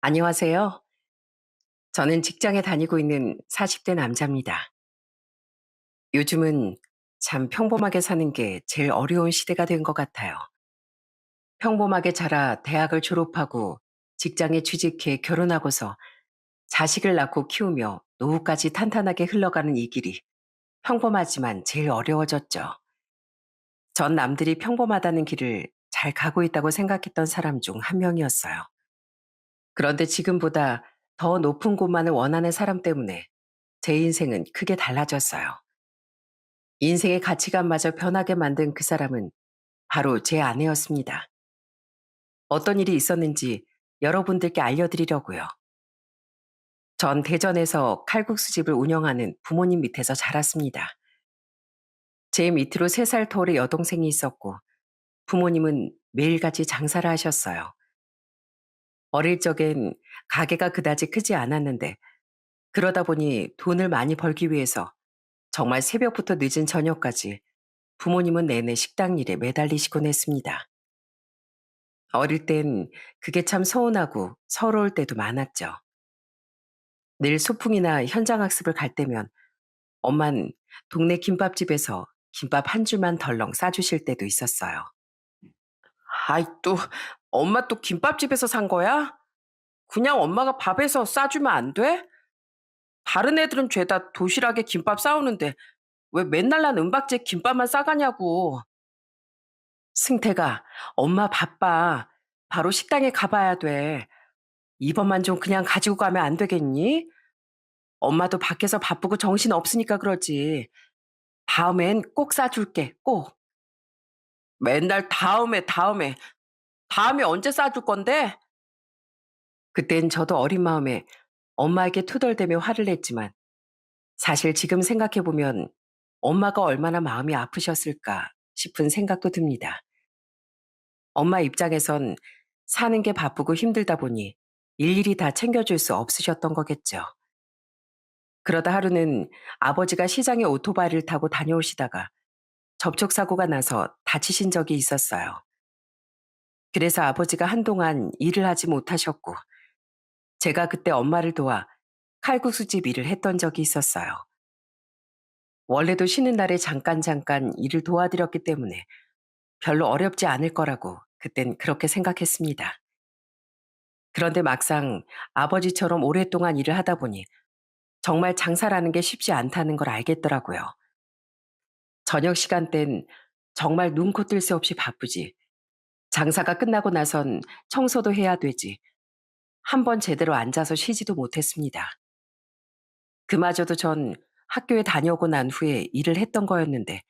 안녕하세요. 저는 직장에 다니고 있는 40대 남자입니다. 요즘은 참 평범하게 사는 게 제일 어려운 시대가 된 것 같아요. 평범하게 자라 대학을 졸업하고 직장에 취직해 결혼하고서 자식을 낳고 키우며 노후까지 탄탄하게 흘러가는 이 길이 평범하지만 제일 어려워졌죠. 전 남들이 평범하다는 길을 잘 가고 있다고 생각했던 사람 중 한 명이었어요. 그런데 지금보다 더 높은 곳만을 원하는 사람 때문에 제 인생은 크게 달라졌어요. 인생의 가치관마저 변하게 만든 그 사람은 바로 제 아내였습니다. 어떤 일이 있었는지 여러분들께 알려드리려고요. 전 대전에서 칼국수집을 운영하는 부모님 밑에서 자랐습니다. 제 밑으로 3살 터울의 여동생이 있었고 부모님은 매일같이 장사를 하셨어요. 어릴 적엔 가게가 그다지 크지 않았는데 그러다 보니 돈을 많이 벌기 위해서 정말 새벽부터 늦은 저녁까지 부모님은 내내 식당 일에 매달리시곤 했습니다. 어릴 땐 그게 참 서운하고 서러울 때도 많았죠. 늘 소풍이나 현장 학습을 갈 때면 엄만 동네 김밥집에서 김밥 한 줄만 덜렁 싸주실 때도 있었어요. 아이 또 엄마 또 김밥집에서 산 거야? 그냥 엄마가 밥에서 싸주면 안 돼? 다른 애들은 죄다 도시락에 김밥 싸오는데 왜 맨날 난 은박지에 김밥만 싸가냐고. 승태가 엄마 바빠. 바로 식당에 가봐야 돼. 이번만 좀 그냥 가지고 가면 안 되겠니? 엄마도 밖에서 바쁘고 정신 없으니까 그러지. 다음엔 꼭 싸줄게, 꼭. 맨날 다음에 언제 싸줄 건데? 그땐 저도 어린 마음에 엄마에게 투덜대며 화를 냈지만 사실 지금 생각해보면 엄마가 얼마나 마음이 아프셨을까 싶은 생각도 듭니다. 엄마 입장에선 사는 게 바쁘고 힘들다 보니 일일이 다 챙겨줄 수 없으셨던 거겠죠. 그러다 하루는 아버지가 시장에 오토바이를 타고 다녀오시다가 접촉사고가 나서 다치신 적이 있었어요. 그래서 아버지가 한동안 일을 하지 못하셨고, 제가 그때 엄마를 도와 칼국수집 일을 했던 적이 있었어요. 원래도 쉬는 날에 잠깐 일을 도와드렸기 때문에 별로 어렵지 않을 거라고 그땐 그렇게 생각했습니다. 그런데 막상 아버지처럼 오랫동안 일을 하다 보니 정말 장사라는 게 쉽지 않다는 걸 알겠더라고요. 저녁 시간 땐 정말 눈코 뜰 새 없이 바쁘지. 장사가 끝나고 나선 청소도 해야 되지. 한 번 제대로 앉아서 쉬지도 못했습니다. 그마저도 전 학교에 다녀오고 난 후에 일을 했던 거였는데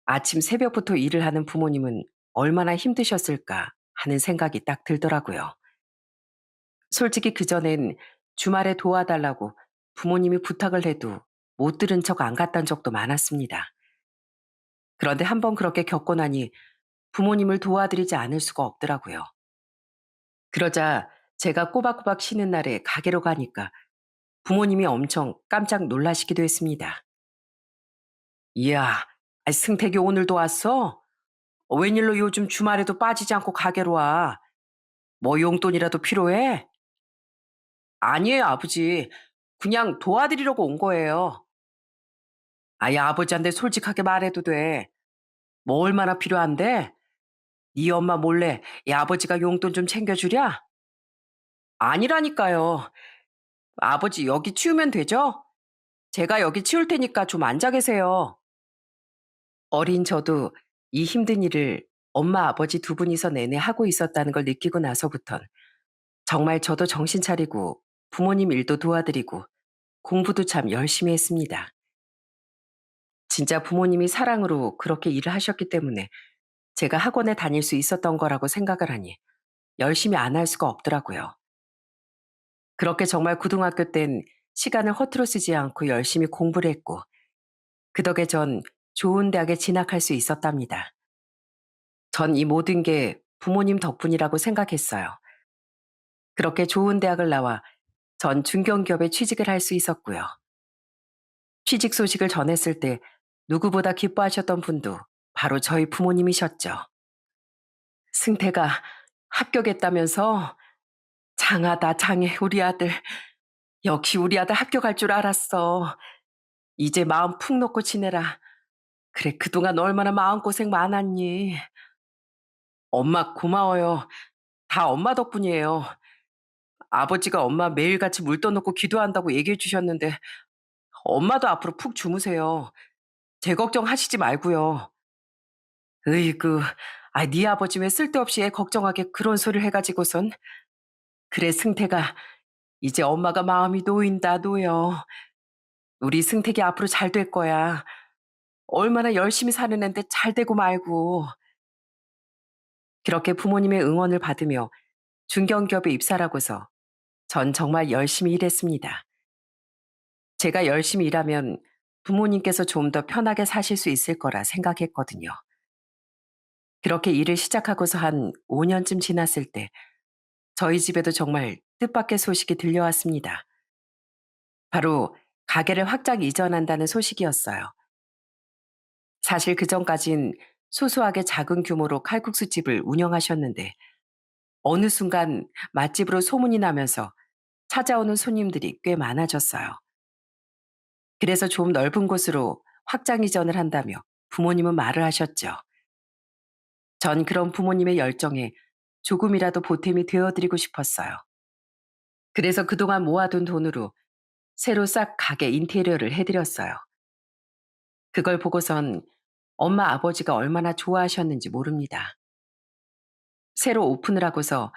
아침 새벽부터 일을 하는 부모님은 얼마나 힘드셨을까 하는 생각이 딱 들더라고요. 솔직히 그전엔 주말에 도와달라고 부모님이 부탁을 해도 못 들은 척 안 갔던 적도 많았습니다. 그런데 한번 그렇게 겪고 나니 부모님을 도와드리지 않을 수가 없더라고요. 그러자 제가 꼬박꼬박 쉬는 날에 가게로 가니까 부모님이 엄청 깜짝 놀라시기도 했습니다. 이야, 승택이 오늘도 왔어? 웬일로 요즘 주말에도 빠지지 않고 가게로 와? 뭐 용돈이라도 필요해? 아니에요, 아버지. 그냥 도와드리려고 온 거예요. 아예 아버지한테 솔직하게 말해도 돼. 뭐 얼마나 필요한데? 네 엄마 몰래 이 아버지가 용돈 좀 챙겨주랴? 아니라니까요. 아버지 여기 치우면 되죠? 제가 여기 치울 테니까 좀 앉아 계세요. 어린 저도 이 힘든 일을 엄마 아버지 두 분이서 내내 하고 있었다는 걸 느끼고 나서부턴 정말 저도 정신 차리고 부모님 일도 도와드리고 공부도 참 열심히 했습니다. 진짜 부모님이 사랑으로 그렇게 일을 하셨기 때문에 제가 학원에 다닐 수 있었던 거라고 생각을 하니 열심히 안 할 수가 없더라고요. 그렇게 정말 고등학교 땐 시간을 허투루 쓰지 않고 열심히 공부를 했고 그 덕에 전 좋은 대학에 진학할 수 있었답니다. 전 이 모든 게 부모님 덕분이라고 생각했어요. 그렇게 좋은 대학을 나와 전 중견기업에 취직을 할 수 있었고요. 취직 소식을 전했을 때 누구보다 기뻐하셨던 분도 바로 저희 부모님이셨죠. 승태가 합격했다면서? 장하다, 장해, 우리 아들. 역시 우리 아들 학교 갈 줄 알았어. 이제 마음 푹 놓고 지내라. 그래, 그동안 얼마나 마음고생 많았니. 엄마 고마워요. 다 엄마 덕분이에요. 아버지가 엄마 매일같이 물 떠놓고 기도한다고 얘기해 주셨는데 엄마도 앞으로 푹 주무세요. 제 걱정하시지 말고요. 으이구, 네 아버지 왜 쓸데없이 애 걱정하게 그런 소리를 해가지고선. 그래, 승태가 이제 엄마가 마음이 놓인다, 놓여. 우리 승택이 앞으로 잘 될 거야. 얼마나 열심히 사는 앤데 잘 되고 말고. 그렇게 부모님의 응원을 받으며 중견기업에 입사하고서 전 정말 열심히 일했습니다. 제가 열심히 일하면 부모님께서 좀 더 편하게 사실 수 있을 거라 생각했거든요. 그렇게 일을 시작하고서 한 5년쯤 지났을 때 저희 집에도 정말 뜻밖의 소식이 들려왔습니다. 바로 가게를 확장 이전한다는 소식이었어요. 사실 그전까진 소소하게 작은 규모로 칼국수 집을 운영하셨는데 어느 순간 맛집으로 소문이 나면서 찾아오는 손님들이 꽤 많아졌어요. 그래서 좀 넓은 곳으로 확장 이전을 한다며 부모님은 말을 하셨죠. 전 그런 부모님의 열정에 조금이라도 보탬이 되어드리고 싶었어요. 그래서 그동안 모아둔 돈으로 새로 싹 가게 인테리어를 해드렸어요. 그걸 보고선 엄마 아버지가 얼마나 좋아하셨는지 모릅니다. 새로 오픈을 하고서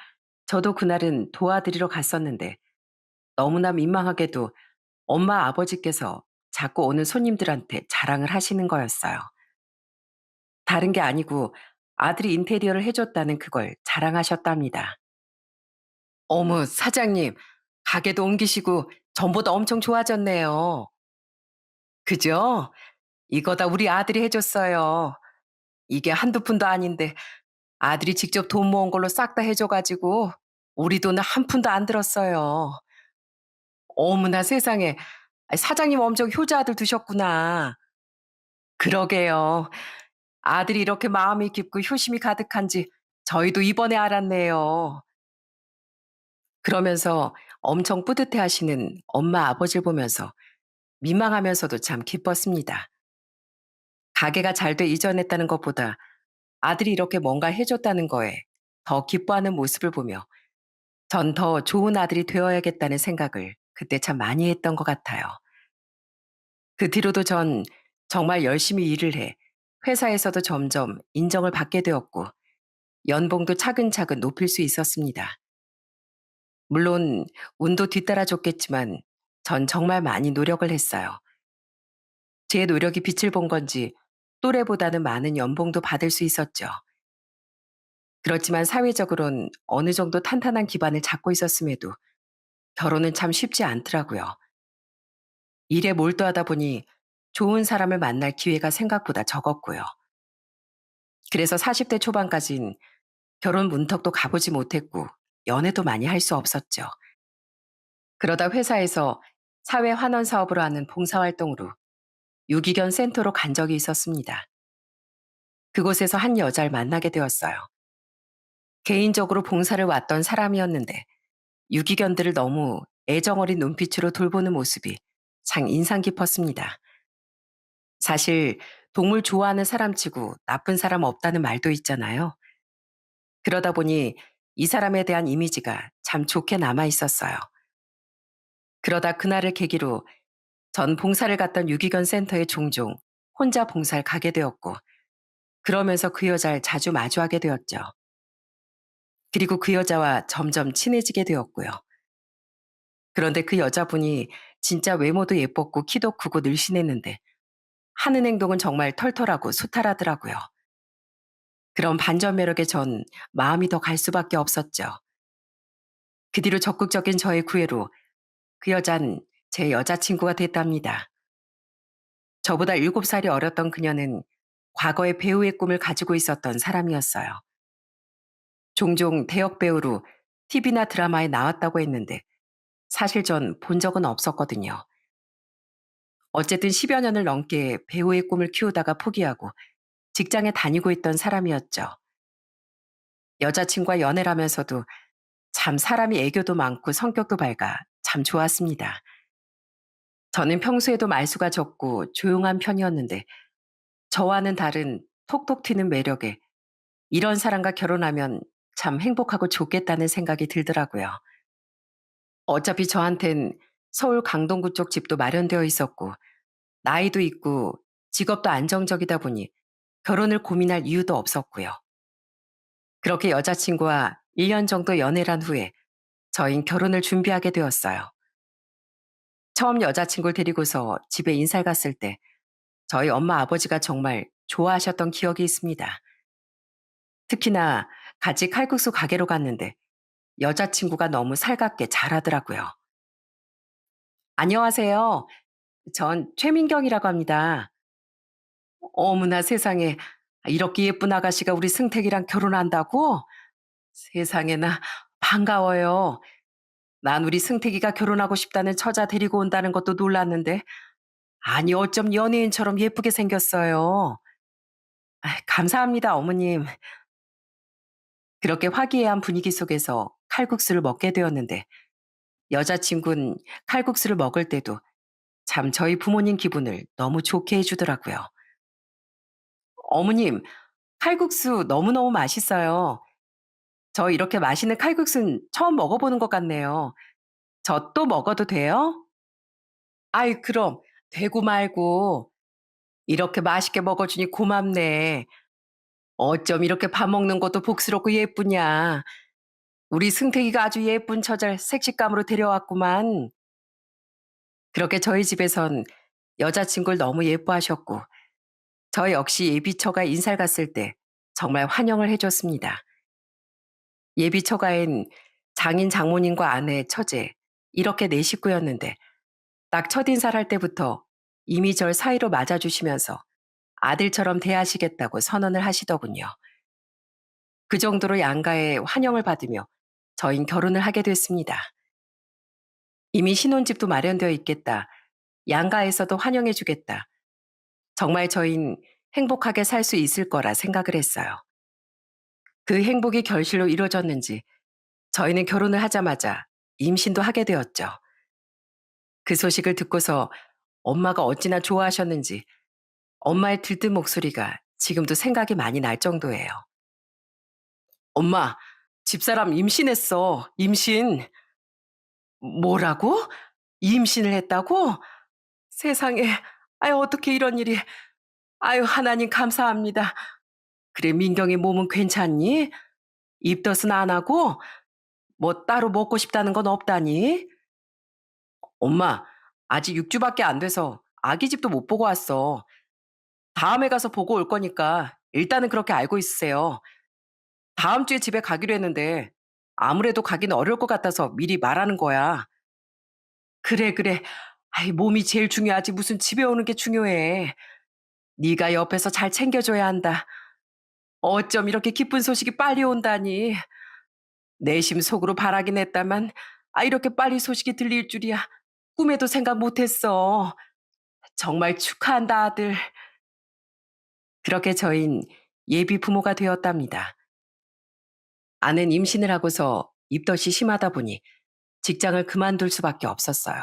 저도 그날은 도와드리러 갔었는데 너무나 민망하게도 엄마 아버지께서 자꾸 오는 손님들한테 자랑을 하시는 거였어요. 다른 게 아니고 아들이 인테리어를 해줬다는 그걸 자랑하셨답니다. 어머, 사장님, 가게도 옮기시고 전보다 엄청 좋아졌네요. 그죠? 이거 다 우리 아들이 해줬어요. 이게 한두 푼도 아닌데 아들이 직접 돈 모은 걸로 싹 다 해줘가지고 우리 돈은 한 푼도 안 들었어요. 어머나 세상에. 사장님 엄청 효자 아들 두셨구나. 그러게요. 아들이 이렇게 마음이 깊고 효심이 가득한지 저희도 이번에 알았네요. 그러면서 엄청 뿌듯해 하시는 엄마 아버지를 보면서 민망하면서도 참 기뻤습니다. 가게가 잘 돼 이전했다는 것보다 아들이 이렇게 뭔가 해줬다는 거에 더 기뻐하는 모습을 보며 전 더 좋은 아들이 되어야겠다는 생각을 그때 참 많이 했던 것 같아요. 그 뒤로도 전 정말 열심히 일을 해 회사에서도 점점 인정을 받게 되었고 연봉도 차근차근 높일 수 있었습니다. 물론 운도 뒤따라줬겠지만 전 정말 많이 노력을 했어요. 제 노력이 빛을 본 건지 또래보다는 많은 연봉도 받을 수 있었죠. 그렇지만 사회적으론 어느 정도 탄탄한 기반을 잡고 있었음에도 결혼은 참 쉽지 않더라고요. 일에 몰두하다 보니 좋은 사람을 만날 기회가 생각보다 적었고요. 그래서 40대 초반까진 결혼 문턱도 가보지 못했고 연애도 많이 할 수 없었죠. 그러다 회사에서 사회 환원 사업으로 하는 봉사활동으로 유기견 센터로 간 적이 있었습니다. 그곳에서 한 여자를 만나게 되었어요. 개인적으로 봉사를 왔던 사람이었는데 유기견들을 너무 애정어린 눈빛으로 돌보는 모습이 참 인상 깊었습니다. 사실 동물 좋아하는 사람치고 나쁜 사람 없다는 말도 있잖아요. 그러다 보니 이 사람에 대한 이미지가 참 좋게 남아 있었어요. 그러다 그날을 계기로 전 봉사를 갔던 유기견 센터에 종종 혼자 봉사를 가게 되었고, 그러면서 그 여자를 자주 마주하게 되었죠. 그리고 그 여자와 점점 친해지게 되었고요. 그런데 그 여자분이 진짜 외모도 예뻤고 키도 크고 늘씬했는데 하는 행동은 정말 털털하고 수탈하더라고요. 그런 반전 매력에 전 마음이 더 갈 수밖에 없었죠. 그 뒤로 적극적인 저의 구애로 그 여잔 제 여자친구가 됐답니다. 저보다 7살이 어렸던 그녀는 과거에 배우의 꿈을 가지고 있었던 사람이었어요. 종종 대역 배우로 TV나 드라마에 나왔다고 했는데 사실 전 본 적은 없었거든요. 어쨌든 10여 년을 넘게 배우의 꿈을 키우다가 포기하고 직장에 다니고 있던 사람이었죠. 여자친구와 연애를 하면서도 참 사람이 애교도 많고 성격도 밝아 참 좋았습니다. 저는 평소에도 말수가 적고 조용한 편이었는데 저와는 다른 톡톡 튀는 매력에 이런 사람과 결혼하면 참 행복하고 좋겠다는 생각이 들더라고요. 어차피 저한텐 서울 강동구 쪽 집도 마련되어 있었고 나이도 있고 직업도 안정적이다 보니 결혼을 고민할 이유도 없었고요. 그렇게 여자친구와 1년 정도 연애를 한 후에 저흰 결혼을 준비하게 되었어요. 처음 여자친구를 데리고서 집에 인사를 갔을 때 저희 엄마 아버지가 정말 좋아하셨던 기억이 있습니다. 특히나 같이 칼국수 가게로 갔는데 여자친구가 너무 살갑게 잘하더라고요. 안녕하세요. 전 최민경이라고 합니다. 어머나 세상에, 이렇게 예쁜 아가씨가 우리 승택이랑 결혼한다고? 세상에나 반가워요. 난 우리 승택이가 결혼하고 싶다는 처자 데리고 온다는 것도 놀랐는데 아니 어쩜 연예인처럼 예쁘게 생겼어요. 감사합니다 어머님. 그렇게 화기애애한 분위기 속에서 칼국수를 먹게 되었는데 여자친구는 칼국수를 먹을 때도 참 저희 부모님 기분을 너무 좋게 해주더라고요. 어머님, 칼국수 너무너무 맛있어요. 저 이렇게 맛있는 칼국수는 처음 먹어보는 것 같네요. 저 또 먹어도 돼요? 아이, 그럼 되고 말고 이렇게 맛있게 먹어주니 고맙네. 어쩜 이렇게 밥 먹는 것도 복스럽고 예쁘냐. 우리 승택이가 아주 예쁜 처자를 색식감으로 데려왔구만. 그렇게 저희 집에선 여자친구를 너무 예뻐하셨고 저 역시 예비처가 인사를 갔을 때 정말 환영을 해줬습니다. 예비처가엔 장인 장모님과 아내, 처제 이렇게 네 식구였는데 딱 첫인사를 할 때부터 이미 절 사이로 맞아주시면서 아들처럼 대하시겠다고 선언을 하시더군요. 그 정도로 양가의 환영을 받으며 저흰 결혼을 하게 됐습니다. 이미 신혼집도 마련되어 있겠다. 양가에서도 환영해주겠다. 정말 저흰 행복하게 살 수 있을 거라 생각을 했어요. 그 행복이 결실로 이루어졌는지 저희는 결혼을 하자마자 임신도 하게 되었죠. 그 소식을 듣고서 엄마가 어찌나 좋아하셨는지 엄마의 들뜬 목소리가 지금도 생각이 많이 날 정도예요. 엄마, 집사람 임신했어. 임신. 뭐라고? 임신을 했다고? 세상에. 아유, 어떻게 이런 일이. 아유, 하나님 감사합니다. 그래, 민경이 몸은 괜찮니? 입덧은 안 하고? 뭐 따로 먹고 싶다는 건 없다니? 엄마, 아직 6주밖에 안 돼서 아기 집도 못 보고 왔어. 다음에 가서 보고 올 거니까 일단은 그렇게 알고 있으세요. 다음 주에 집에 가기로 했는데 아무래도 가긴 어려울 것 같아서 미리 말하는 거야. 그래, 그래. 아이, 몸이 제일 중요하지 무슨 집에 오는 게 중요해. 네가 옆에서 잘 챙겨줘야 한다. 어쩜 이렇게 기쁜 소식이 빨리 온다니. 내심 속으로 바라긴 했다만 이렇게 빨리 소식이 들릴 줄이야. 꿈에도 생각 못했어. 정말 축하한다 아들. 그렇게 저흰 예비 부모가 되었답니다. 아는 임신을 하고서 입덧이 심하다 보니 직장을 그만둘 수밖에 없었어요.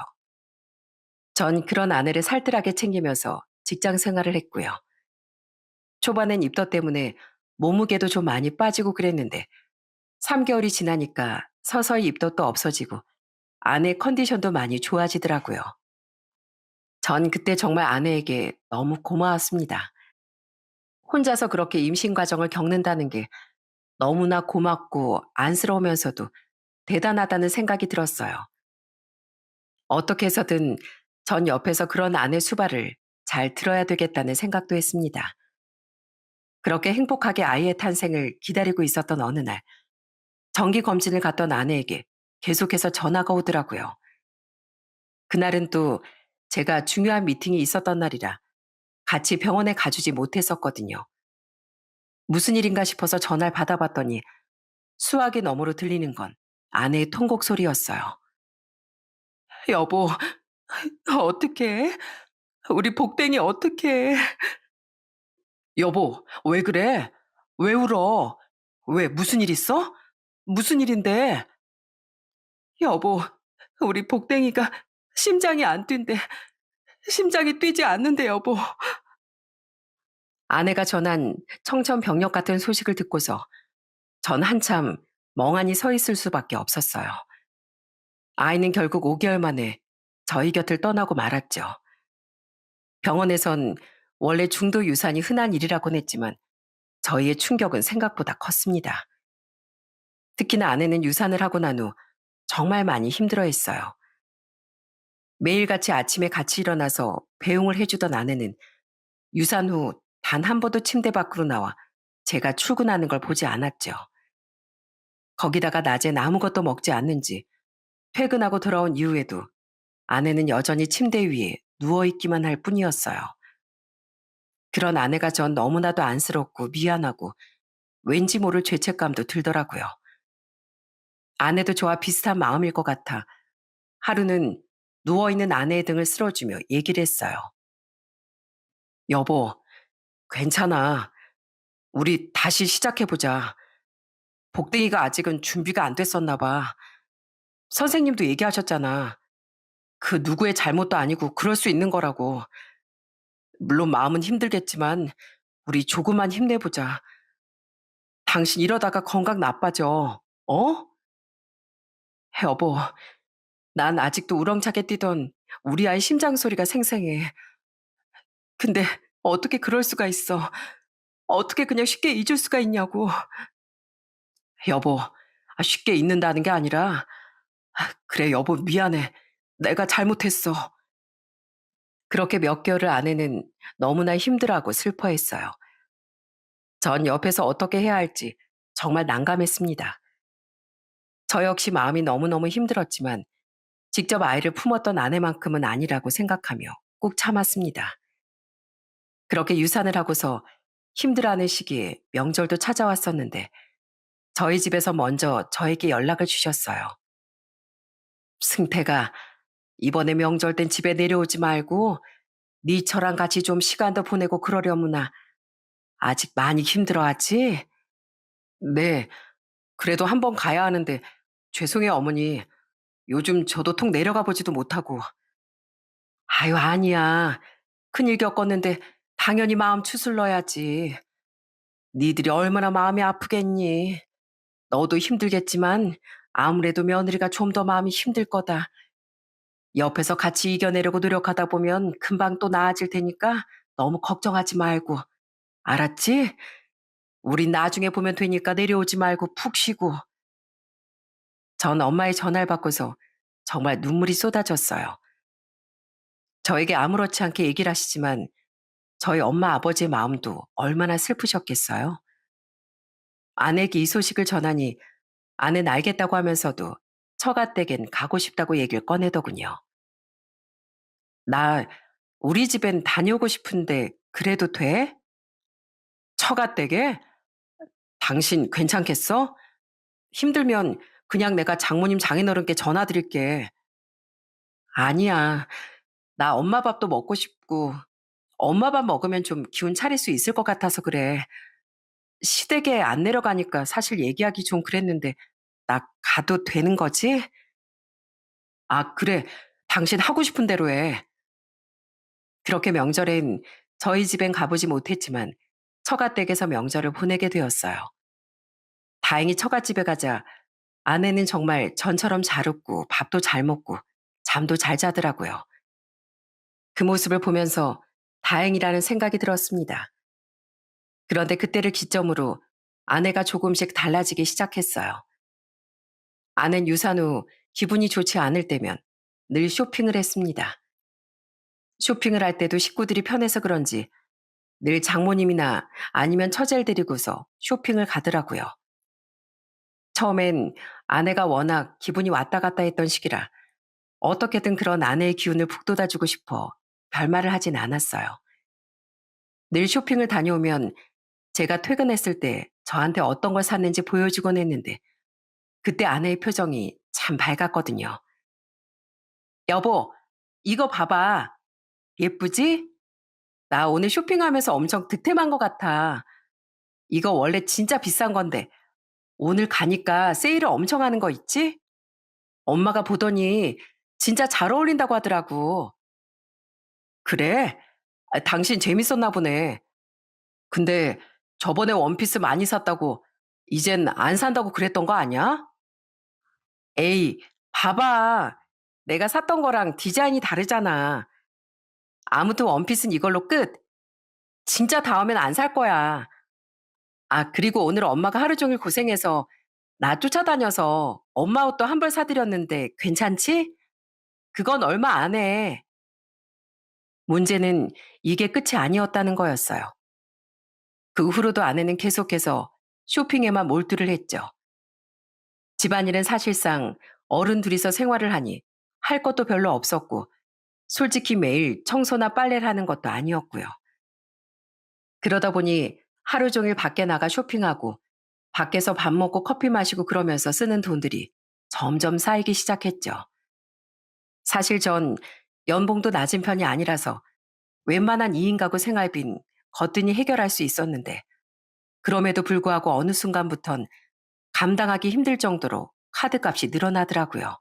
전 그런 아내를 살뜰하게 챙기면서 직장 생활을 했고요. 초반엔 입덧 때문에 몸무게도 좀 많이 빠지고 그랬는데 3개월이 지나니까 서서히 입덧도 없어지고 아내 컨디션도 많이 좋아지더라고요. 전 그때 정말 아내에게 너무 고마웠습니다. 혼자서 그렇게 임신 과정을 겪는다는 게 너무나 고맙고 안쓰러우면서도 대단하다는 생각이 들었어요. 어떻게 해서든 전 옆에서 그런 아내 수발을 잘 들어야 되겠다는 생각도 했습니다. 그렇게 행복하게 아이의 탄생을 기다리고 있었던 어느 날, 정기 검진을 갔던 아내에게 계속해서 전화가 오더라고요. 그날은 또 제가 중요한 미팅이 있었던 날이라 같이 병원에 가주지 못했었거든요. 무슨 일인가 싶어서 전화를 받아봤더니 수화기 너머로 들리는 건 아내의 통곡 소리였어요. 여보, 어떡해? 우리 복댕이 어떡해? 여보, 왜 그래? 왜 울어? 왜, 무슨 일 있어? 무슨 일인데? 여보, 우리 복댕이가 심장이 안 뛴대. 심장이 뛰지 않는데, 여보. 아내가 전한 청천벽력 같은 소식을 듣고서 전 한참 멍하니 서 있을 수밖에 없었어요. 아이는 결국 5개월 만에 저희 곁을 떠나고 말았죠. 병원에선 원래 중도 유산이 흔한 일이라고는 했지만 저희의 충격은 생각보다 컸습니다. 특히나 아내는 유산을 하고 난 후 정말 많이 힘들어했어요. 매일같이 아침에 같이 일어나서 배웅을 해주던 아내는 유산 후 단 한 번도 침대 밖으로 나와 제가 출근하는 걸 보지 않았죠. 거기다가 낮엔 아무것도 먹지 않는지 퇴근하고 돌아온 이후에도 아내는 여전히 침대 위에 누워있기만 할 뿐이었어요. 그런 아내가 전 너무나도 안쓰럽고 미안하고 왠지 모를 죄책감도 들더라고요. 아내도 저와 비슷한 마음일 것 같아 하루는 누워있는 아내의 등을 쓸어주며 얘기를 했어요. 여보, 괜찮아. 우리 다시 시작해보자. 복댕이가 아직은 준비가 안 됐었나 봐. 선생님도 얘기하셨잖아. 그 누구의 잘못도 아니고 그럴 수 있는 거라고. 물론 마음은 힘들겠지만 우리 조금만 힘내보자. 당신 이러다가 건강 나빠져. 어? 여보, 난 아직도 우렁차게 뛰던 우리 아이 심장 소리가 생생해. 근데 어떻게 그럴 수가 있어. 어떻게 그냥 쉽게 잊을 수가 있냐고. 여보, 쉽게 잊는다는 게 아니라, 그래, 여보, 미안해. 내가 잘못했어. 그렇게 몇 개월을 아내는 너무나 힘들어하고 슬퍼했어요. 전 옆에서 어떻게 해야 할지 정말 난감했습니다. 저 역시 마음이 너무너무 힘들었지만 직접 아이를 품었던 아내만큼은 아니라고 생각하며 꾹 참았습니다. 그렇게 유산을 하고서 힘들어하는 시기에 명절도 찾아왔었는데 저희 집에서 먼저 저에게 연락을 주셨어요. 승태가 이번에 명절 땐 집에 내려오지 말고 니처랑 같이 좀 시간도 보내고 그러려무나 아직 많이 힘들어하지? 네, 그래도 한번 가야 하는데 죄송해요 어머니. 요즘 저도 통 내려가 보지도 못하고. 아유 아니야. 큰일 겪었는데 당연히 마음 추슬러야지. 니들이 얼마나 마음이 아프겠니. 너도 힘들겠지만 아무래도 며느리가 좀 더 마음이 힘들 거다. 옆에서 같이 이겨내려고 노력하다 보면 금방 또 나아질 테니까 너무 걱정하지 말고. 알았지? 우린 나중에 보면 되니까 내려오지 말고 푹 쉬고. 전 엄마의 전화를 받고서 정말 눈물이 쏟아졌어요. 저에게 아무렇지 않게 얘기를 하시지만 저희 엄마 아버지의 마음도 얼마나 슬프셨겠어요. 아내에게 이 소식을 전하니 아내는 알겠다고 하면서도 처가댁엔 가고 싶다고 얘기를 꺼내더군요. 나 우리 집엔 다녀오고 싶은데 그래도 돼? 처가댁에? 당신 괜찮겠어? 힘들면 그냥 내가 장모님 장인어른께 전화드릴게. 아니야. 나 엄마 밥도 먹고 싶고 엄마 밥 먹으면 좀 기운 차릴 수 있을 것 같아서 그래. 시댁에 안 내려가니까 사실 얘기하기 좀 그랬는데 나 가도 되는 거지? 아, 그래. 당신 하고 싶은 대로 해. 그렇게 명절엔 저희 집엔 가보지 못했지만 처가댁에서 명절을 보내게 되었어요. 다행히 처갓집에 가자 아내는 정말 전처럼 잘 웃고 밥도 잘 먹고 잠도 잘 자더라고요. 그 모습을 보면서 다행이라는 생각이 들었습니다. 그런데 그때를 기점으로 아내가 조금씩 달라지기 시작했어요. 아내는 유산 후 기분이 좋지 않을 때면 늘 쇼핑을 했습니다. 쇼핑을 할 때도 식구들이 편해서 그런지 늘 장모님이나 아니면 처제를 데리고서 쇼핑을 가더라고요. 처음엔 아내가 워낙 기분이 왔다 갔다 했던 시기라 어떻게든 그런 아내의 기운을 북돋아주고 싶어 별말을 하진 않았어요. 늘 쇼핑을 다녀오면 제가 퇴근했을 때 저한테 어떤 걸 샀는지 보여주곤 했는데 그때 아내의 표정이 참 밝았거든요. 여보, 이거 봐봐. 예쁘지? 나 오늘 쇼핑하면서 엄청 득템한 것 같아. 이거 원래 진짜 비싼 건데 오늘 가니까 세일을 엄청 하는 거 있지? 엄마가 보더니 진짜 잘 어울린다고 하더라고. 그래? 아, 당신 재밌었나 보네. 근데 저번에 원피스 많이 샀다고 이젠 안 산다고 그랬던 거 아니야? 에이, 봐봐. 내가 샀던 거랑 디자인이 다르잖아. 아무튼 원피스는 이걸로 끝. 진짜 다음엔 안 살 거야. 아, 그리고 오늘 엄마가 하루 종일 고생해서 나 쫓아다녀서 엄마 옷도 한 벌 사드렸는데 괜찮지? 그건 얼마 안 해. 문제는 이게 끝이 아니었다는 거였어요. 그 후로도 아내는 계속해서 쇼핑에만 몰두를 했죠. 집안일은 사실상 어른 둘이서 생활을 하니 할 것도 별로 없었고, 솔직히 매일 청소나 빨래를 하는 것도 아니었고요. 그러다 보니 하루 종일 밖에 나가 쇼핑하고 밖에서 밥 먹고 커피 마시고 그러면서 쓰는 돈들이 점점 쌓이기 시작했죠. 사실 전 연봉도 낮은 편이 아니라서 웬만한 2인 가구 생활비는 거뜬히 해결할 수 있었는데, 그럼에도 불구하고 어느 순간부턴 감당하기 힘들 정도로 카드값이 늘어나더라고요.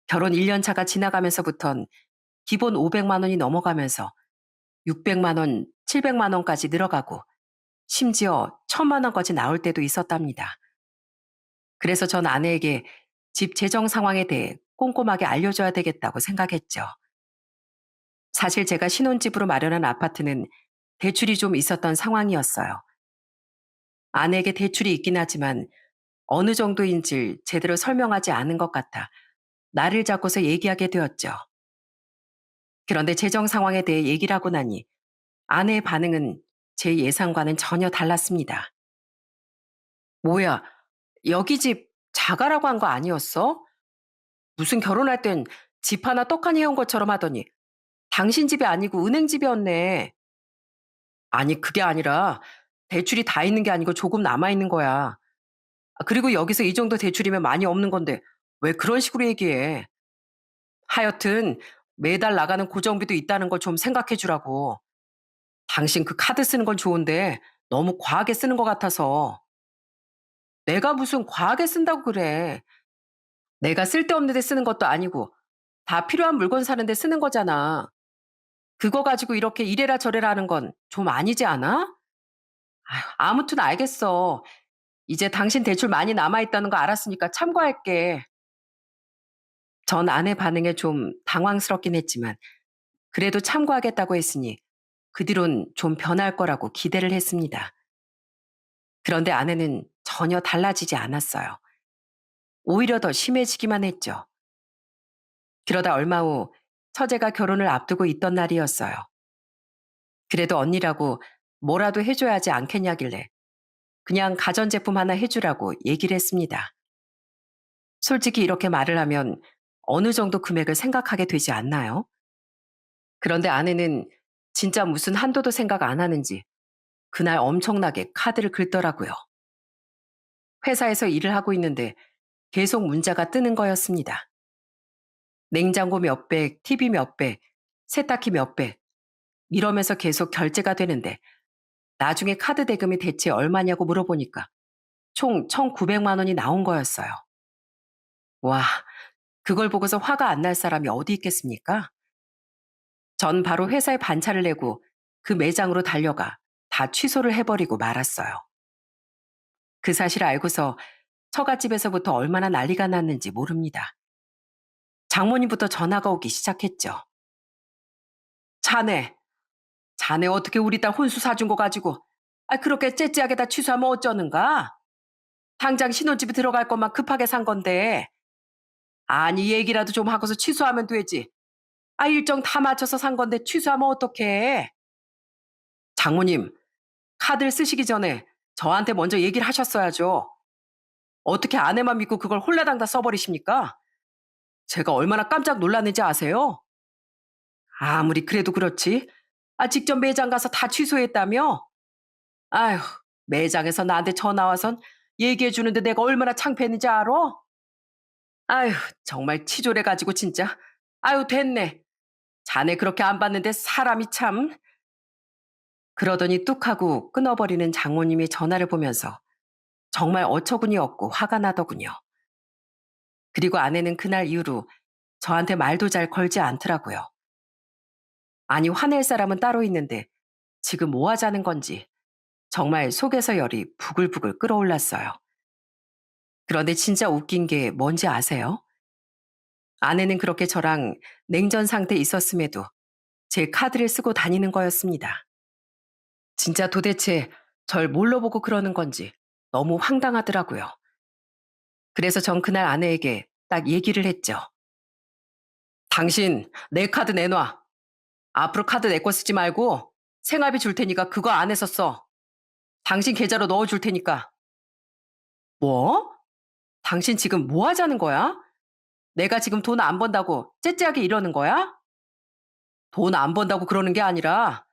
결혼 1년 차가 지나가면서부턴 기본 500만 원이 넘어가면서 600만 원, 700만 원까지 늘어가고 심지어 1000만 원까지 나올 때도 있었답니다. 그래서 전 아내에게 집 재정 상황에 대해 꼼꼼하게 알려줘야 되겠다고 생각했죠. 사실 제가 신혼집으로 마련한 아파트는 대출이 좀 있었던 상황이었어요. 아내에게 대출이 있긴 하지만 어느 정도인지 제대로 설명하지 않은 것 같아 나를 잡고서 얘기하게 되었죠. 그런데 재정 상황에 대해 얘기를 하고 나니 아내의 반응은 제 예상과는 전혀 달랐습니다. 뭐야, 여기 집 자가라고 한 거 아니었어? 무슨 결혼할 땐 집 하나 떡하니 해온 것처럼 하더니 당신 집이 아니고 은행 집이었네. 아니, 그게 아니라 대출이 다 있는 게 아니고 조금 남아있는 거야. 아, 그리고 여기서 이 정도 대출이면 많이 없는 건데 왜 그런 식으로 얘기해? 하여튼 매달 나가는 고정비도 있다는 걸 좀 생각해 주라고. 당신 그 카드 쓰는 건 좋은데 너무 과하게 쓰는 것 같아서. 내가 무슨 과하게 쓴다고 그래. 내가 쓸데없는 데 쓰는 것도 아니고 다 필요한 물건 사는데 쓰는 거잖아. 그거 가지고 이렇게 이래라 저래라 하는 건 좀 아니지 않아? 아휴, 아무튼 알겠어. 이제 당신 대출 많이 남아있다는 거 알았으니까 참고할게. 전 아내 반응에 좀 당황스럽긴 했지만 그래도 참고하겠다고 했으니 그 뒤론 좀 변할 거라고 기대를 했습니다. 그런데 아내는 전혀 달라지지 않았어요. 오히려 더 심해지기만 했죠. 그러다 얼마 후 처제가 결혼을 앞두고 있던 날이었어요. 그래도 언니라고 뭐라도 해줘야 하지 않겠냐길래 그냥 가전제품 하나 해주라고 얘기를 했습니다. 솔직히 이렇게 말을 하면 어느 정도 금액을 생각하게 되지 않나요? 그런데 아내는 진짜 무슨 한도도 생각 안 하는지 그날 엄청나게 카드를 긁더라고요. 회사에서 일을 하고 있는데 계속 문자가 뜨는 거였습니다. 냉장고 몇 백, TV 몇 백, 세탁기 몇 백, 이러면서 계속 결제가 되는데 나중에 카드 대금이 대체 얼마냐고 물어보니까 총 1,900만 원이 나온 거였어요. 와, 그걸 보고서 화가 안 날 사람이 어디 있겠습니까? 전 바로 회사에 반차를 내고 그 매장으로 달려가 다 취소를 해버리고 말았어요. 그 사실 알고서 처갓집에서부터 얼마나 난리가 났는지 모릅니다. 장모님부터 전화가 오기 시작했죠. 자네, 자네 어떻게 우리 딸 혼수 사준 거 가지고 그렇게 째째하게 다 취소하면 어쩌는가? 당장 신혼집에 들어갈 것만 급하게 산 건데. 아니, 얘기라도 좀 하고서 취소하면 되지. 일정 다 맞춰서 산 건데 취소하면 어떡해? 장모님, 카드를 쓰시기 전에 저한테 먼저 얘기를 하셨어야죠. 어떻게 아내만 믿고 그걸 홀라당 다 써버리십니까? 제가 얼마나 깜짝 놀랐는지 아세요? 아무리 그래도 그렇지. 직접 매장 가서 다 취소했다며? 아휴, 매장에서 나한테 전화 와선 얘기해 주는데 내가 얼마나 창피했는지 알아? 아휴, 정말 치졸해가지고 진짜. 아유, 됐네. 자네 그렇게 안 봤는데 사람이 참. 그러더니 뚝 하고 끊어버리는 장모님의 전화를 보면서 정말 어처구니 없고 화가 나더군요. 그리고 아내는 그날 이후로 저한테 말도 잘 걸지 않더라고요. 아니, 화낼 사람은 따로 있는데 지금 뭐 하자는 건지 정말 속에서 열이 부글부글 끓어올랐어요. 그런데 진짜 웃긴 게 뭔지 아세요? 아내는 그렇게 저랑 냉전 상태에 있었음에도 제 카드를 쓰고 다니는 거였습니다. 진짜 도대체 절 뭘로 보고 그러는 건지 너무 황당하더라고요. 그래서 전 그날 아내에게 딱 얘기를 했죠. 당신 내 카드 내놔. 앞으로 카드 내 거 쓰지 말고 생활비 줄 테니까 그거 안에서 써. 당신 계좌로 넣어줄 테니까. 뭐? 당신 지금 뭐 하자는 거야? 내가 지금 돈 안 번다고 째째하게 이러는 거야? 돈 안 번다고 그러는 게 아니라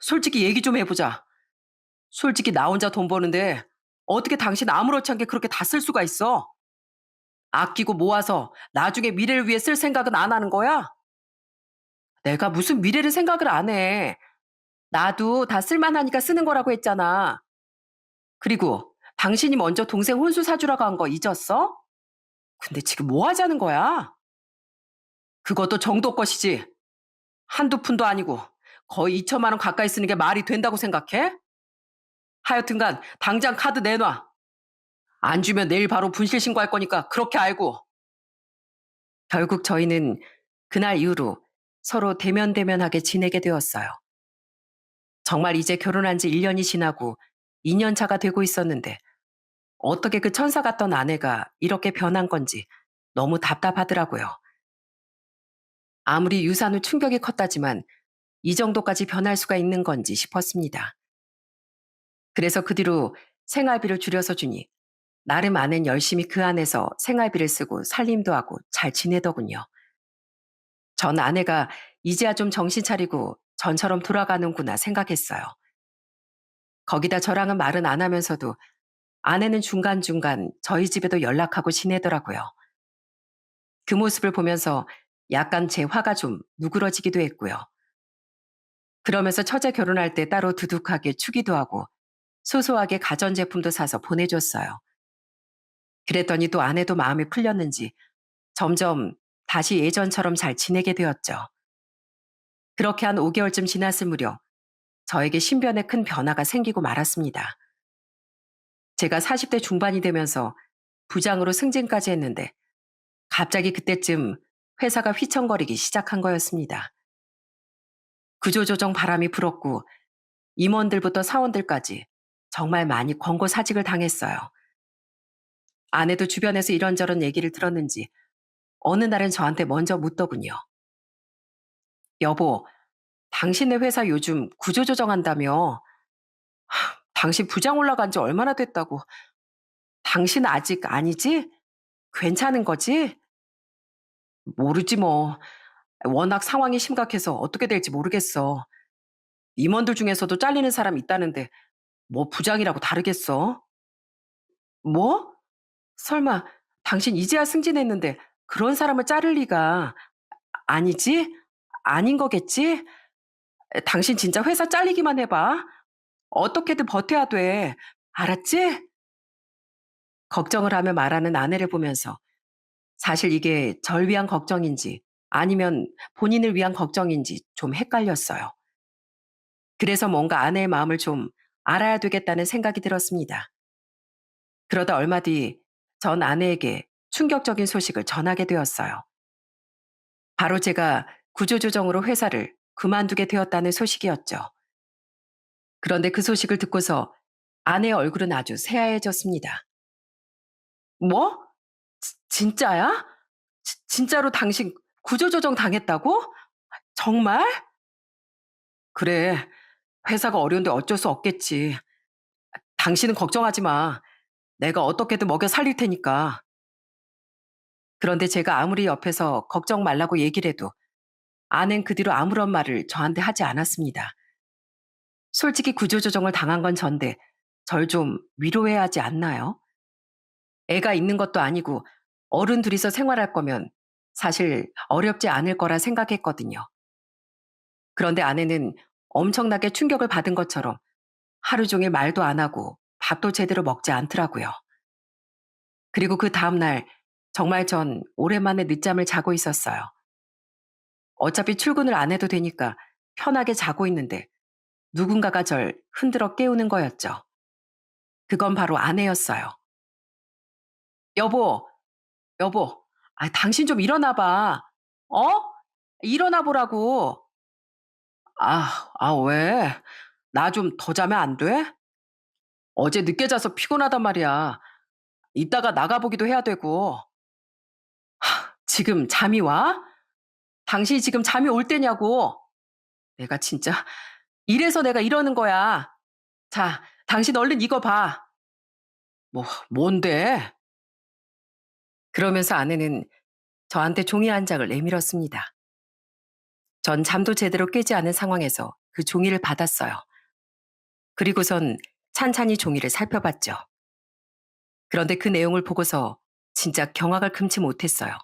솔직히 얘기 좀 해보자. 솔직히 나 혼자 돈 버는데 어떻게 당신 아무렇지 않게 그렇게 다 쓸 수가 있어? 아끼고 모아서 나중에 미래를 위해 쓸 생각은 안 하는 거야? 내가 무슨 미래를 생각을 안 해. 나도 다 쓸만하니까 쓰는 거라고 했잖아. 그리고 당신이 먼저 동생 혼수 사주라고 한 거 잊었어? 근데 지금 뭐 하자는 거야? 그것도 정도 것이지. 한두 푼도 아니고 거의 2천만 원 가까이 쓰는 게 말이 된다고 생각해? 하여튼간 당장 카드 내놔. 안 주면 내일 바로 분실 신고할 거니까 그렇게 알고. 결국 저희는 그날 이후로 서로 대면대면하게 지내게 되었어요. 정말 이제 결혼한 지 1년이 지나고 2년 차가 되고 있었는데 어떻게 그 천사 같던 아내가 이렇게 변한 건지 너무 답답하더라고요. 아무리 유산 후 충격이 컸다지만 이 정도까지 변할 수가 있는 건지 싶었습니다. 그래서 그 뒤로 생활비를 줄여서 주니 나름 아는 열심히 그 안에서 생활비를 쓰고 살림도 하고 잘 지내더군요. 전 아내가 이제야 좀 정신 차리고 전처럼 돌아가는구나 생각했어요. 거기다 저랑은 말은 안 하면서도 아내는 중간중간 저희 집에도 연락하고 지내더라고요. 그 모습을 보면서 약간 제 화가 좀 누그러지기도 했고요. 그러면서 처제 결혼할 때 따로 두둑하게 추기도 하고 소소하게 가전제품도 사서 보내줬어요. 그랬더니 또 아내도 마음이 풀렸는지 점점 다시 예전처럼 잘 지내게 되었죠. 그렇게 한 5개월쯤 지났을 무렵 저에게 신변에 큰 변화가 생기고 말았습니다. 제가 40대 중반이 되면서 부장으로 승진까지 했는데 갑자기 그때쯤 회사가 휘청거리기 시작한 거였습니다. 구조조정 바람이 불었고 임원들부터 사원들까지 정말 많이 권고사직을 당했어요. 아내도 주변에서 이런저런 얘기를 들었는지 어느 날은 저한테 먼저 묻더군요. 여보, 당신네 회사 요즘 구조조정한다며? 당신 부장 올라간 지 얼마나 됐다고? 당신 아직 아니지? 괜찮은 거지? 모르지 뭐. 워낙 상황이 심각해서 어떻게 될지 모르겠어. 임원들 중에서도 잘리는 사람 있다는데 뭐 부장이라고 다르겠어? 뭐? 설마 당신 이제야 승진했는데 그런 사람을 자를 리가 아니지? 아닌 거겠지? 당신 진짜 회사 잘리기만 해봐. 어떻게든 버텨야 돼. 알았지? 걱정을 하며 말하는 아내를 보면서 사실 이게 절 위한 걱정인지 아니면 본인을 위한 걱정인지 좀 헷갈렸어요. 그래서 뭔가 아내의 마음을 좀 알아야 되겠다는 생각이 들었습니다. 그러다 얼마 뒤 전 아내에게 충격적인 소식을 전하게 되었어요. 바로 제가 구조조정으로 회사를 그만두게 되었다는 소식이었죠. 그런데 그 소식을 듣고서 아내의 얼굴은 아주 새하얘졌습니다. 뭐? 진짜야? 진짜로 당신 구조조정 당했다고? 정말? 그래. 회사가 어려운데 어쩔 수 없겠지. 당신은 걱정하지 마. 내가 어떻게든 먹여 살릴 테니까. 그런데 제가 아무리 옆에서 걱정 말라고 얘기를 해도 아낸 그 뒤로 아무런 말을 저한테 하지 않았습니다. 솔직히 구조조정을 당한 건 전데 절 좀 위로해야 하지 않나요? 애가 있는 것도 아니고 어른 둘이서 생활할 거면 사실 어렵지 않을 거라 생각했거든요. 그런데 아내는 엄청나게 충격을 받은 것처럼 하루 종일 말도 안 하고 밥도 제대로 먹지 않더라고요. 그리고 그 다음날 정말 전 오랜만에 늦잠을 자고 있었어요. 어차피 출근을 안 해도 되니까 편하게 자고 있는데 누군가가 절 흔들어 깨우는 거였죠. 그건 바로 아내였어요. 여보, 여보, 당신 좀 일어나 봐. 어? 일어나 보라고. 왜? 나 좀 더 자면 안 돼? 어제 늦게 자서 피곤하단 말이야. 이따가 나가보기도 해야 되고. 지금 잠이 와? 당신이 지금 잠이 올 때냐고. 내가 진짜, 이래서 내가 이러는 거야. 자, 당신 얼른 이거 봐. 뭔데? 그러면서 아내는 저한테 종이 한 장을 내밀었습니다. 전 잠도 제대로 깨지 않은 상황에서 그 종이를 받았어요. 그리고선 찬찬히 종이를 살펴봤죠. 그런데 그 내용을 보고서 진짜 경악을 금치 못했어요.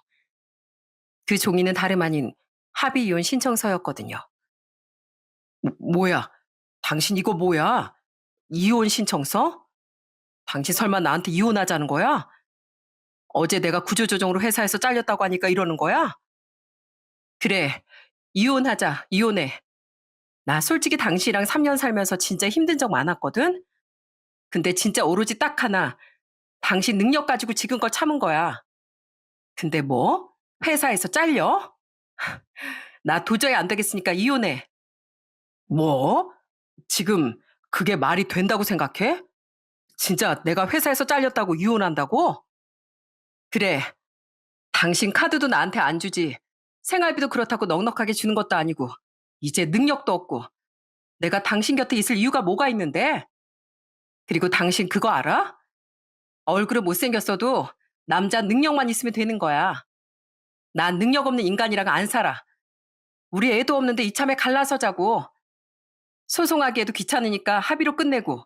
그 종이는 다름 아닌 합의 이혼 신청서였거든요. 뭐야? 당신 이거 뭐야? 이혼 신청서? 당신 설마 나한테 이혼하자는 거야? 어제 내가 구조조정으로 회사에서 잘렸다고 하니까 이러는 거야? 그래, 이혼하자, 이혼해. 나 솔직히 당신이랑 3년 살면서 진짜 힘든 적 많았거든? 근데 진짜 오로지 딱 하나, 당신 능력 가지고 지금껏 참은 거야. 근데 뭐? 회사에서 잘려? 나 도저히 안 되겠으니까 이혼해. 뭐? 지금 그게 말이 된다고 생각해? 진짜 내가 회사에서 잘렸다고 이혼한다고? 그래, 당신 카드도 나한테 안 주지. 생활비도 그렇다고 넉넉하게 주는 것도 아니고, 이제 능력도 없고, 내가 당신 곁에 있을 이유가 뭐가 있는데? 그리고 당신 그거 알아? 얼굴은 못생겼어도 남자 능력만 있으면 되는 거야. 난 능력 없는 인간이랑 안 살아. 우리 애도 없는데 이참에 갈라서자고. 소송하기에도 귀찮으니까 합의로 끝내고.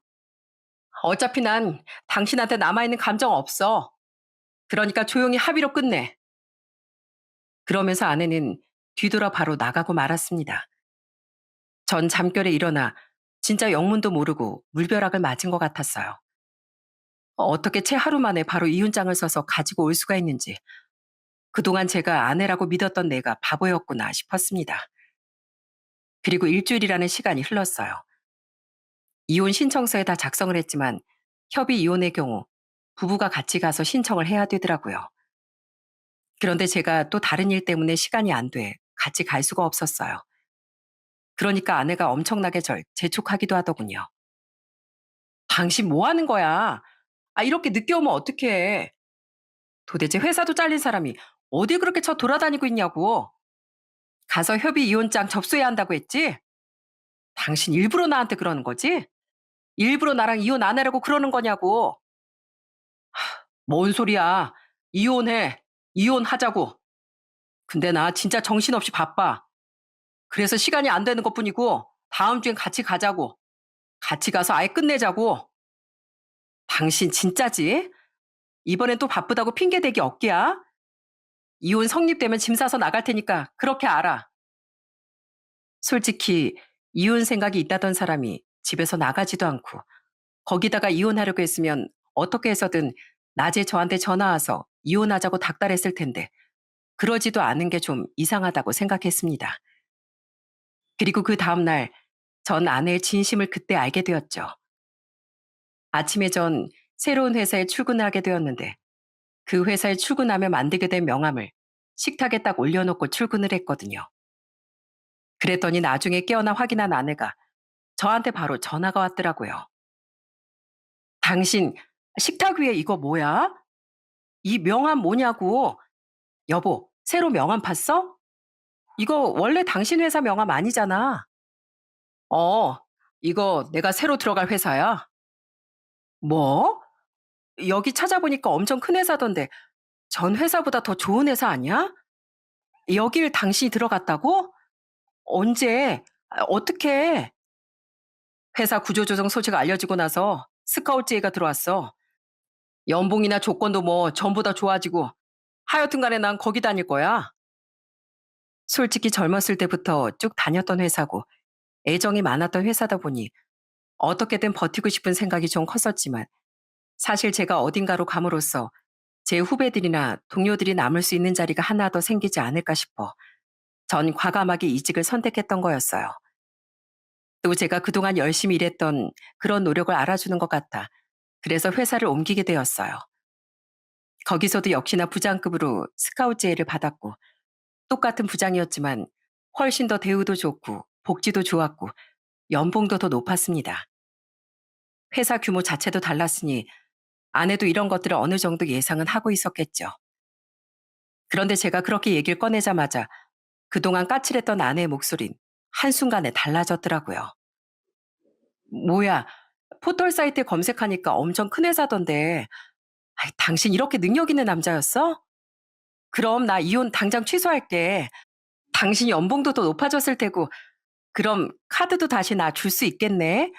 어차피 난 당신한테 남아있는 감정 없어. 그러니까 조용히 합의로 끝내. 그러면서 아내는 뒤돌아 바로 나가고 말았습니다. 전 잠결에 일어나 진짜 영문도 모르고 물벼락을 맞은 것 같았어요. 어떻게 채 하루 만에 바로 이혼장을 써서 가지고 올 수가 있는지, 그동안 제가 아내라고 믿었던 내가 바보였구나 싶었습니다. 그리고 일주일이라는 시간이 흘렀어요. 이혼 신청서에 다 작성을 했지만 협의 이혼의 경우 부부가 같이 가서 신청을 해야 되더라고요. 그런데 제가 또 다른 일 때문에 시간이 안 돼 같이 갈 수가 없었어요. 그러니까 아내가 엄청나게 절 재촉하기도 하더군요. 당신 뭐 하는 거야? 이렇게 늦게 오면 어떡해. 도대체 회사도 잘린 사람이 어디 그렇게 쳐 돌아다니고 있냐고. 가서 협의 이혼장 접수해야 한다고 했지? 당신 일부러 나한테 그러는 거지? 일부러 나랑 이혼 안 하려고 그러는 거냐고. 뭔 소리야. 이혼해. 이혼하자고. 근데 나 진짜 정신없이 바빠. 그래서 시간이 안 되는 것뿐이고 다음 주엔 같이 가자고. 같이 가서 아예 끝내자고. 당신 진짜지? 이번엔 또 바쁘다고 핑계대기 없기야? 이혼 성립되면 짐 싸서 나갈 테니까 그렇게 알아. 솔직히 이혼 생각이 있다던 사람이 집에서 나가지도 않고 거기다가 이혼하려고 했으면 어떻게 해서든 낮에 저한테 전화 와서 이혼하자고 닥달했을 텐데 그러지도 않은 게 좀 이상하다고 생각했습니다. 그리고 그 다음날 전 아내의 진심을 그때 알게 되었죠. 아침에 전 새로운 회사에 출근을 하게 되었는데 그 회사에 출근하며 만들게 된 명함을 식탁에 딱 올려놓고 출근을 했거든요. 그랬더니 나중에 깨어나 확인한 아내가 저한테 바로 전화가 왔더라고요. 당신 식탁 위에 이거 뭐야? 이 명함 뭐냐고. 여보, 새로 명함 팠어? 이거 원래 당신 회사 명함 아니잖아. 어, 이거 내가 새로 들어갈 회사야. 뭐? 여기 찾아보니까 엄청 큰 회사던데 전 회사보다 더 좋은 회사 아니야? 여길 당신이 들어갔다고? 언제? 어떻게? 회사 구조조정 소식 알려지고 나서 스카우트 제의가 들어왔어. 연봉이나 조건도 뭐 전부 다 좋아지고 하여튼 간에 난 거기 다닐 거야. 솔직히 젊었을 때부터 쭉 다녔던 회사고 애정이 많았던 회사다 보니 어떻게든 버티고 싶은 생각이 좀 컸었지만 사실 제가 어딘가로 감으로써 제 후배들이나 동료들이 남을 수 있는 자리가 하나 더 생기지 않을까 싶어 전 과감하게 이직을 선택했던 거였어요. 또 제가 그동안 열심히 일했던 그런 노력을 알아주는 것 같아. 그래서 회사를 옮기게 되었어요. 거기서도 역시나 부장급으로 스카우트 제의를 받았고 똑같은 부장이었지만 훨씬 더 대우도 좋고 복지도 좋았고 연봉도 더 높았습니다. 회사 규모 자체도 달랐으니 아내도 이런 것들을 어느 정도 예상은 하고 있었겠죠. 그런데 제가 그렇게 얘기를 꺼내자마자 그동안 까칠했던 아내의 목소린 한순간에 달라졌더라고요. 뭐야, 포털 사이트에 검색하니까 엄청 큰 회사던데, 아이, 당신 이렇게 능력 있는 남자였어? 그럼 나 이혼 당장 취소할게. 당신 연봉도 더 높아졌을 테고, 그럼 카드도 다시 나 줄 수 있겠네?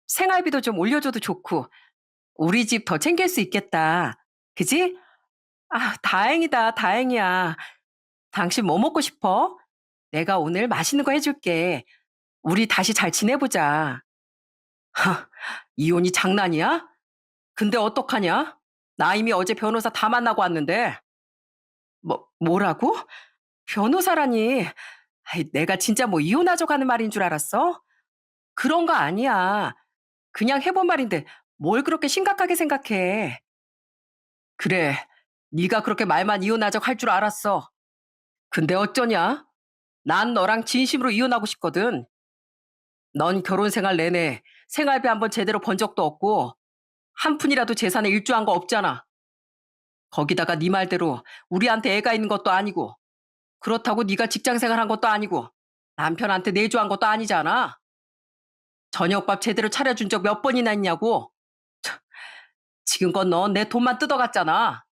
생활비도 좀 올려줘도 좋고, 우리 집 더 챙길 수 있겠다. 그지? 아, 다행이다, 다행이야. 당신 뭐 먹고 싶어? 내가 오늘 맛있는 거 해줄게. 우리 다시 잘 지내보자. 이혼이 장난이야? 근데 어떡하냐? 나 이미 어제 변호사 다 만나고 왔는데. 뭐라고? 변호사라니. 아이, 내가 진짜 뭐 이혼하자고 하는 말인 줄 알았어? 그런 거 아니야. 그냥 해본 말인데 뭘 그렇게 심각하게 생각해. 그래, 네가 그렇게 말만 이혼하자고 할 줄 알았어. 근데 어쩌냐? 난 너랑 진심으로 이혼하고 싶거든. 넌 결혼 생활 내내 생활비 한번 제대로 번 적도 없고 한 푼이라도 재산에 일조한 거 없잖아. 거기다가 네 말대로 우리한테 애가 있는 것도 아니고 그렇다고 네가 직장 생활한 것도 아니고 남편한테 내조한 것도 아니잖아. 저녁밥 제대로 차려준 적 몇 번이나 있냐고. 지금껏 넌 내 돈만 뜯어갔잖아.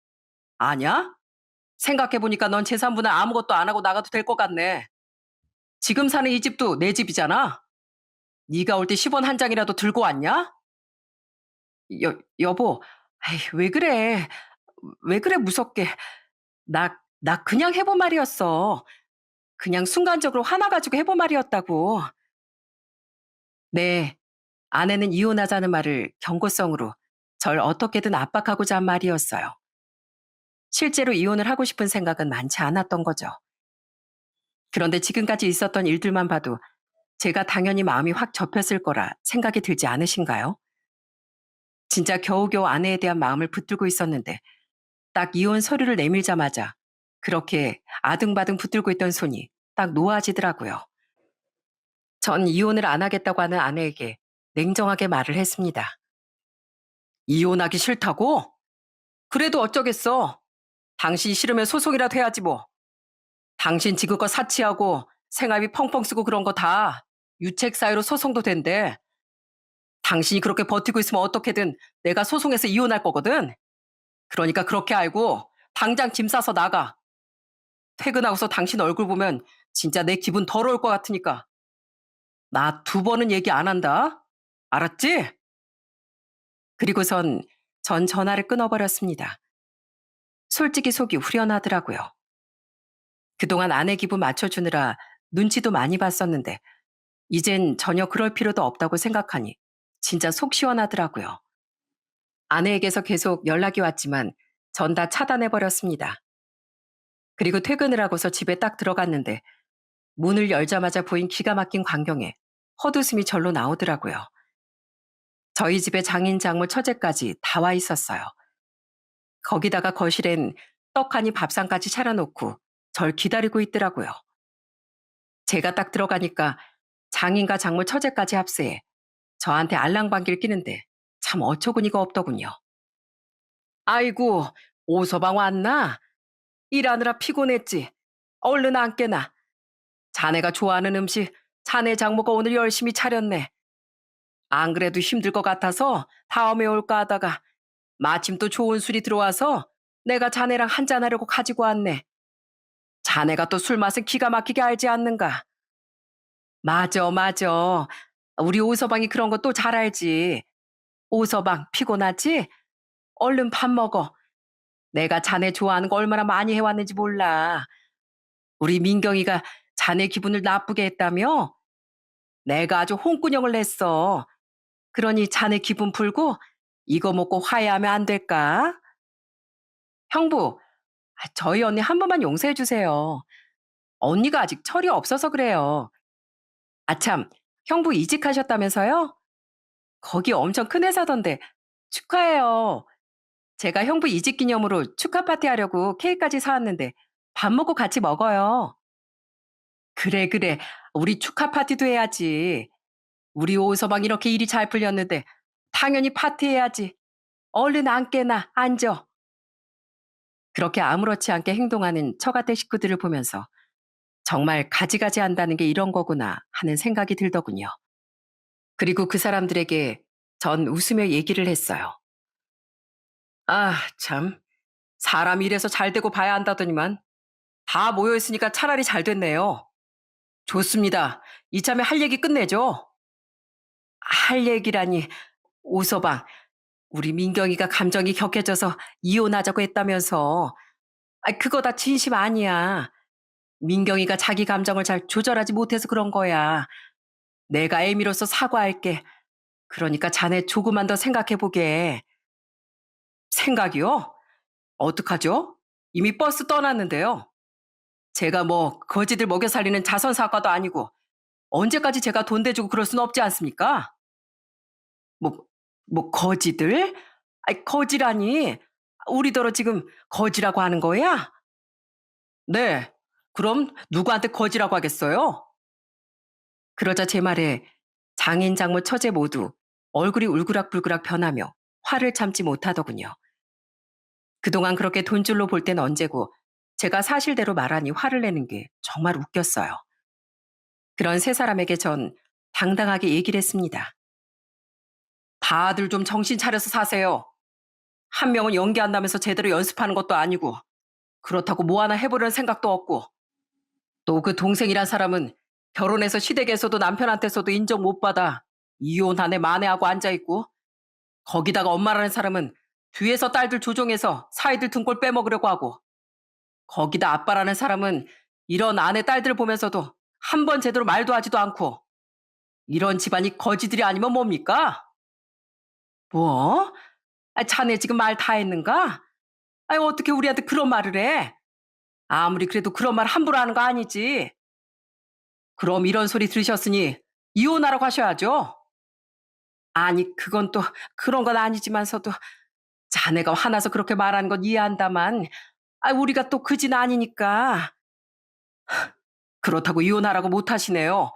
아냐? 생각해보니까 넌 재산분할 아무것도 안 하고 나가도 될 것 같네. 지금 사는 이 집도 내 집이잖아. 네가 올 때 10원 한 장이라도 들고 왔냐? 여보, 아이, 왜 그래? 왜 그래 무섭게? 나 그냥 해본 말이었어. 그냥 순간적으로 화나가지고 해본 말이었다고. 네, 아내는 이혼하자는 말을 경고성으로 절 어떻게든 압박하고자 한 말이었어요. 실제로 이혼을 하고 싶은 생각은 많지 않았던 거죠. 그런데 지금까지 있었던 일들만 봐도 제가 당연히 마음이 확 접혔을 거라 생각이 들지 않으신가요? 진짜 겨우겨우 아내에 대한 마음을 붙들고 있었는데 딱 이혼 서류를 내밀자마자 그렇게 아등바등 붙들고 있던 손이 딱 놓아지더라고요. 전 이혼을 안 하겠다고 하는 아내에게 냉정하게 말을 했습니다. 이혼하기 싫다고? 그래도 어쩌겠어. 당신 싫으면 소송이라도 해야지 뭐. 당신 지금껏 사치하고 생활비 펑펑 쓰고 그런 거 다 유책 사유로 소송도 된대. 당신이 그렇게 버티고 있으면 어떻게든 내가 소송해서 이혼할 거거든. 그러니까 그렇게 알고 당장 짐 싸서 나가. 퇴근하고서 당신 얼굴 보면 진짜 내 기분 더러울 것 같으니까. 나 두 번은 얘기 안 한다. 알았지? 그리고선 전 전화를 끊어버렸습니다. 솔직히 속이 후련하더라고요. 그동안 아내 기분 맞춰주느라 눈치도 많이 봤었는데 이젠 전혀 그럴 필요도 없다고 생각하니 진짜 속 시원하더라고요. 아내에게서 계속 연락이 왔지만 전 다 차단해버렸습니다. 그리고 퇴근을 하고서 집에 딱 들어갔는데 문을 열자마자 보인 기가 막힌 광경에 헛웃음이 절로 나오더라고요. 저희 집에 장인 장모 처제까지 다 와 있었어요. 거기다가 거실엔 떡하니 밥상까지 차려놓고 절 기다리고 있더라고요. 제가 딱 들어가니까 장인과 장모 처제까지 합세해 저한테 알랑방귀를 끼는데 참 어처구니가 없더군요. 아이고, 오서방 왔나? 일하느라 피곤했지. 얼른 앉게나. 자네가 좋아하는 음식 자네 장모가 오늘 열심히 차렸네. 안 그래도 힘들 것 같아서 다음에 올까 하다가 마침 또 좋은 술이 들어와서 내가 자네랑 한잔하려고 가지고 왔네. 자네가 또 술 맛을 기가 막히게 알지 않는가? 맞아, 맞아. 우리 오서방이 그런 거 또 잘 알지. 오서방, 피곤하지? 얼른 밥 먹어. 내가 자네 좋아하는 거 얼마나 많이 해왔는지 몰라. 우리 민경이가 자네 기분을 나쁘게 했다며? 내가 아주 홍군형을 냈어. 그러니 자네 기분 풀고 이거 먹고 화해하면 안 될까? 형부, 저희 언니 한 번만 용서해 주세요. 언니가 아직 철이 없어서 그래요. 아참, 형부 이직하셨다면서요? 거기 엄청 큰 회사던데 축하해요. 제가 형부 이직 기념으로 축하 파티 하려고 케이크까지 사왔는데 밥 먹고 같이 먹어요. 그래, 그래. 우리 축하 파티도 해야지. 우리 오서방 이렇게 일이 잘 풀렸는데 당연히 파티해야지. 얼른 앉게나 앉어. 그렇게 아무렇지 않게 행동하는 처갓댁 식구들을 보면서 정말 가지가지 한다는 게 이런 거구나 하는 생각이 들더군요. 그리고 그 사람들에게 전 웃으며 얘기를 했어요. 아, 참. 사람 이래서 잘 되고 봐야 한다더니만 다 모여있으니까 차라리 잘 됐네요. 좋습니다. 이참에 할 얘기 끝내죠. 할 얘기라니, 오서방. 우리 민경이가 감정이 격해져서 이혼하자고 했다면서. 그거 다 진심 아니야. 민경이가 자기 감정을 잘 조절하지 못해서 그런 거야. 내가 애미로서 사과할게. 그러니까 자네 조금만 더 생각해보게. 생각이요? 어떡하죠? 이미 버스 떠났는데요. 제가 뭐 거지들 먹여 살리는 자선사과도 아니고 언제까지 제가 돈 대주고 그럴 순 없지 않습니까? 뭐, 뭐 거지들? 거지라니. 우리더러 지금 거지라고 하는 거야? 네. 그럼 누구한테 거지라고 하겠어요? 그러자 제 말에 장인, 장모, 처제 모두 얼굴이 울그락불그락 변하며 화를 참지 못하더군요. 그동안 그렇게 돈줄로 볼 땐 언제고 제가 사실대로 말하니 화를 내는 게 정말 웃겼어요. 그런 세 사람에게 전 당당하게 얘기를 했습니다. 다들 좀 정신 차려서 사세요. 한 명은 연기한다면서 제대로 연습하는 것도 아니고 그렇다고 뭐 하나 해보려는 생각도 없고 또 그 동생이란 사람은 결혼해서 시댁에서도 남편한테서도 인정 못 받아 이혼한 애 만회하고 앉아있고 거기다가 엄마라는 사람은 뒤에서 딸들 조종해서 사이들 등골 빼먹으려고 하고 거기다 아빠라는 사람은 이런 아내 딸들 보면서도 한 번 제대로 말도 하지도 않고 이런 집안이 거지들이 아니면 뭡니까? 뭐? 자네 지금 말 다 했는가? 어떻게 우리한테 그런 말을 해? 아무리 그래도 그런 말 함부로 하는 거 아니지. 그럼 이런 소리 들으셨으니 이혼하라고 하셔야죠. 아니, 그건 또 그런 건 아니지만서도 자네가 화나서 그렇게 말하는 건 이해한다만 우리가 또 그진 아니니까. 그렇다고 이혼하라고 못하시네요.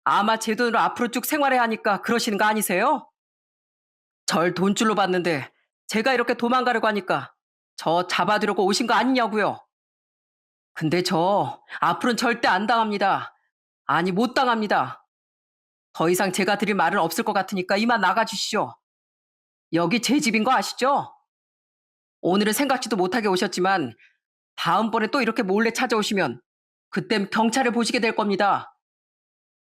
아마 제 돈으로 앞으로 쭉 생활해야 하니까 그러시는 거 아니세요? 절 돈줄로 봤는데 제가 이렇게 도망가려고 하니까 저 잡아두려고 오신 거 아니냐고요. 근데 저 앞으로는 절대 안 당합니다. 아니, 못 당합니다. 더 이상 제가 드릴 말은 없을 것 같으니까 이만 나가주시죠. 여기 제 집인 거 아시죠? 오늘은 생각지도 못하게 오셨지만 다음번에 또 이렇게 몰래 찾아오시면 그땐 경찰을 보시게 될 겁니다.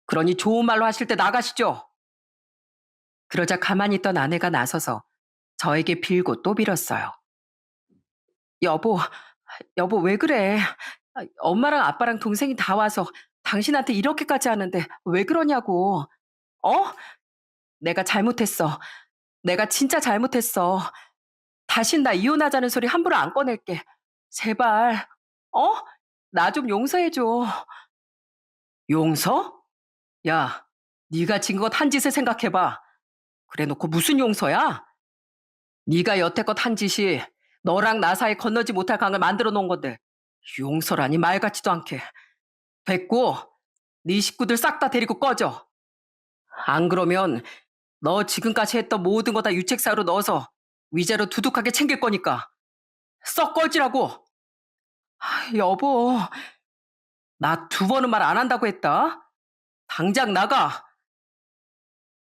그러니 좋은 말로 하실 때 나가시죠. 그러자 가만히 있던 아내가 나서서 저에게 빌고 또 빌었어요. 여보, 여보 왜 그래? 엄마랑 아빠랑 동생이 다 와서 당신한테 이렇게까지 하는데 왜 그러냐고. 어? 내가 잘못했어. 내가 진짜 잘못했어. 다신 나 이혼하자는 소리 함부로 안 꺼낼게. 제발. 어? 나 좀 용서해줘. 용서? 야, 네가 지금껏 한 짓을 생각해봐. 그래놓고 무슨 용서야? 네가 여태껏 한 짓이 너랑 나 사이 건너지 못할 강을 만들어 놓은 건데 용서라니 말 같지도 않게. 됐고, 네 식구들 싹 다 데리고 꺼져. 안 그러면 너 지금까지 했던 모든 거 다 유책사로 넣어서 위자료 두둑하게 챙길 거니까 썩 꺼지라고. 여보, 나 두 번은 말 안 한다고 했다. 당장 나가.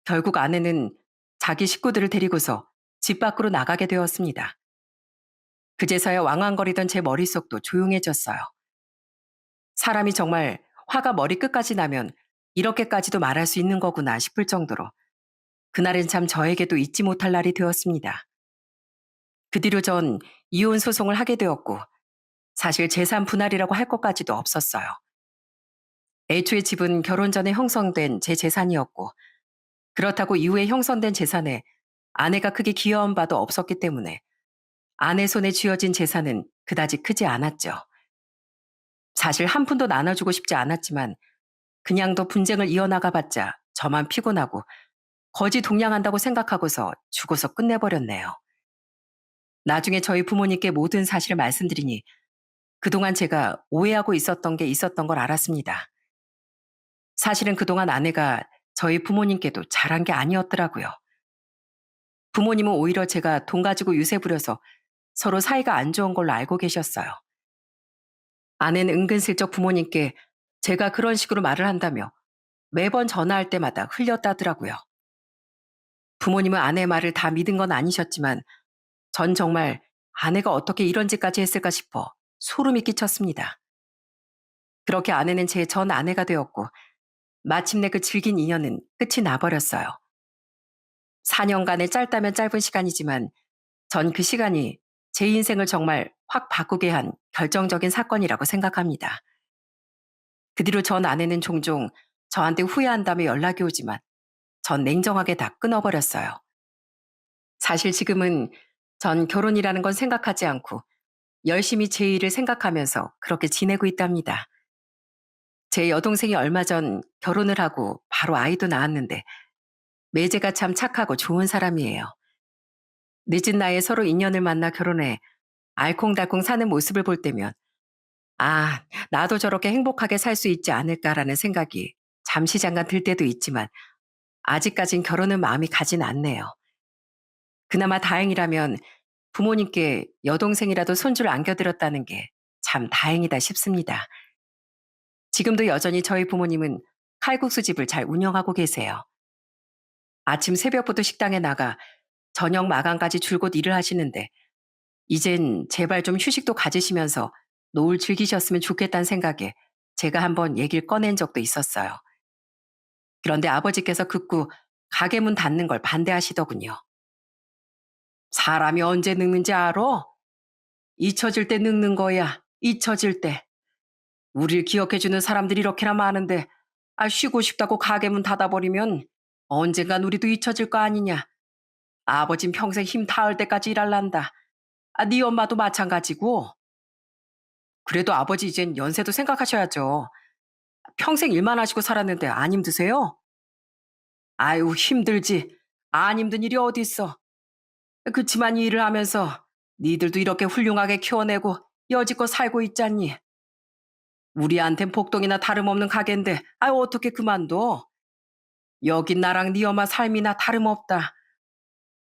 결국 아내는 자기 식구들을 데리고서 집 밖으로 나가게 되었습니다. 그제서야 왕왕거리던 제 머릿속도 조용해졌어요. 사람이 정말 화가 머리끝까지 나면 이렇게까지도 말할 수 있는 거구나 싶을 정도로 그날은 참 저에게도 잊지 못할 날이 되었습니다. 그 뒤로 전 이혼 소송을 하게 되었고 사실 재산 분할이라고 할 것까지도 없었어요. 애초에 집은 결혼 전에 형성된 제 재산이었고 그렇다고 이후에 형성된 재산에 아내가 크게 기여한 바도 없었기 때문에 아내 손에 쥐어진 재산은 그다지 크지 않았죠. 사실 한 푼도 나눠주고 싶지 않았지만 그냥 더 분쟁을 이어나가봤자 저만 피곤하고 거지 동냥한다고 생각하고서 죽어서 끝내버렸네요. 나중에 저희 부모님께 모든 사실을 말씀드리니 그동안 제가 오해하고 있었던 게 있었던 걸 알았습니다. 사실은 그동안 아내가 저희 부모님께도 잘한 게 아니었더라고요. 부모님은 오히려 제가 돈 가지고 유세 부려서 서로 사이가 안 좋은 걸로 알고 계셨어요. 아내는 은근슬쩍 부모님께 제가 그런 식으로 말을 한다며 매번 전화할 때마다 흘렸다더라고요. 부모님은 아내 말을 다 믿은 건 아니셨지만 전 정말 아내가 어떻게 이런 짓까지 했을까 싶어 소름이 끼쳤습니다. 그렇게 아내는 제 전 아내가 되었고 마침내 그 질긴 인연은 끝이 나버렸어요. 4년간의 짧다면 짧은 시간이지만 전 그 시간이 제 인생을 정말 확 바꾸게 한 결정적인 사건이라고 생각합니다. 그 뒤로 전 아내는 종종 저한테 후회한다며 연락이 오지만 전 냉정하게 다 끊어버렸어요. 사실 지금은 전 결혼이라는 건 생각하지 않고 열심히 제 일을 생각하면서 그렇게 지내고 있답니다. 제 여동생이 얼마 전 결혼을 하고 바로 아이도 낳았는데 매제가 참 착하고 좋은 사람이에요. 늦은 나이에 서로 인연을 만나 결혼해 알콩달콩 사는 모습을 볼 때면 아, 나도 저렇게 행복하게 살 수 있지 않을까라는 생각이 잠시 잠깐 들 때도 있지만 아직까진 결혼은 마음이 가진 않네요. 그나마 다행이라면 부모님께 여동생이라도 손주를 안겨드렸다는 게 참 다행이다 싶습니다. 지금도 여전히 저희 부모님은 칼국수 집을 잘 운영하고 계세요. 아침 새벽부터 식당에 나가 저녁 마감까지 줄곧 일을 하시는데 이젠 제발 좀 휴식도 가지시면서 노을 즐기셨으면 좋겠다는 생각에 제가 한번 얘기를 꺼낸 적도 있었어요. 그런데 아버지께서 극구 가게 문 닫는 걸 반대하시더군요. 사람이 언제 늙는지 알아? 잊혀질 때 늙는 거야. 잊혀질 때. 우릴 기억해주는 사람들이 이렇게나 많은데 쉬고 싶다고 가게 문 닫아버리면 언젠간 우리도 잊혀질 거 아니냐. 아버진 평생 힘 닿을 때까지 일할란다. 네 엄마도 마찬가지고. 그래도 아버지 이젠 연세도 생각하셔야죠. 평생 일만 하시고 살았는데 안 힘드세요? 아유 힘들지. 안 힘든 일이 어디 있어. 그치만 이 일을 하면서 니들도 이렇게 훌륭하게 키워내고 여지껏 살고 있잖니. 우리한텐 복동이나 다름없는 가게인데 어떻게 그만둬? 여긴 나랑 네 엄마 삶이나 다름없다.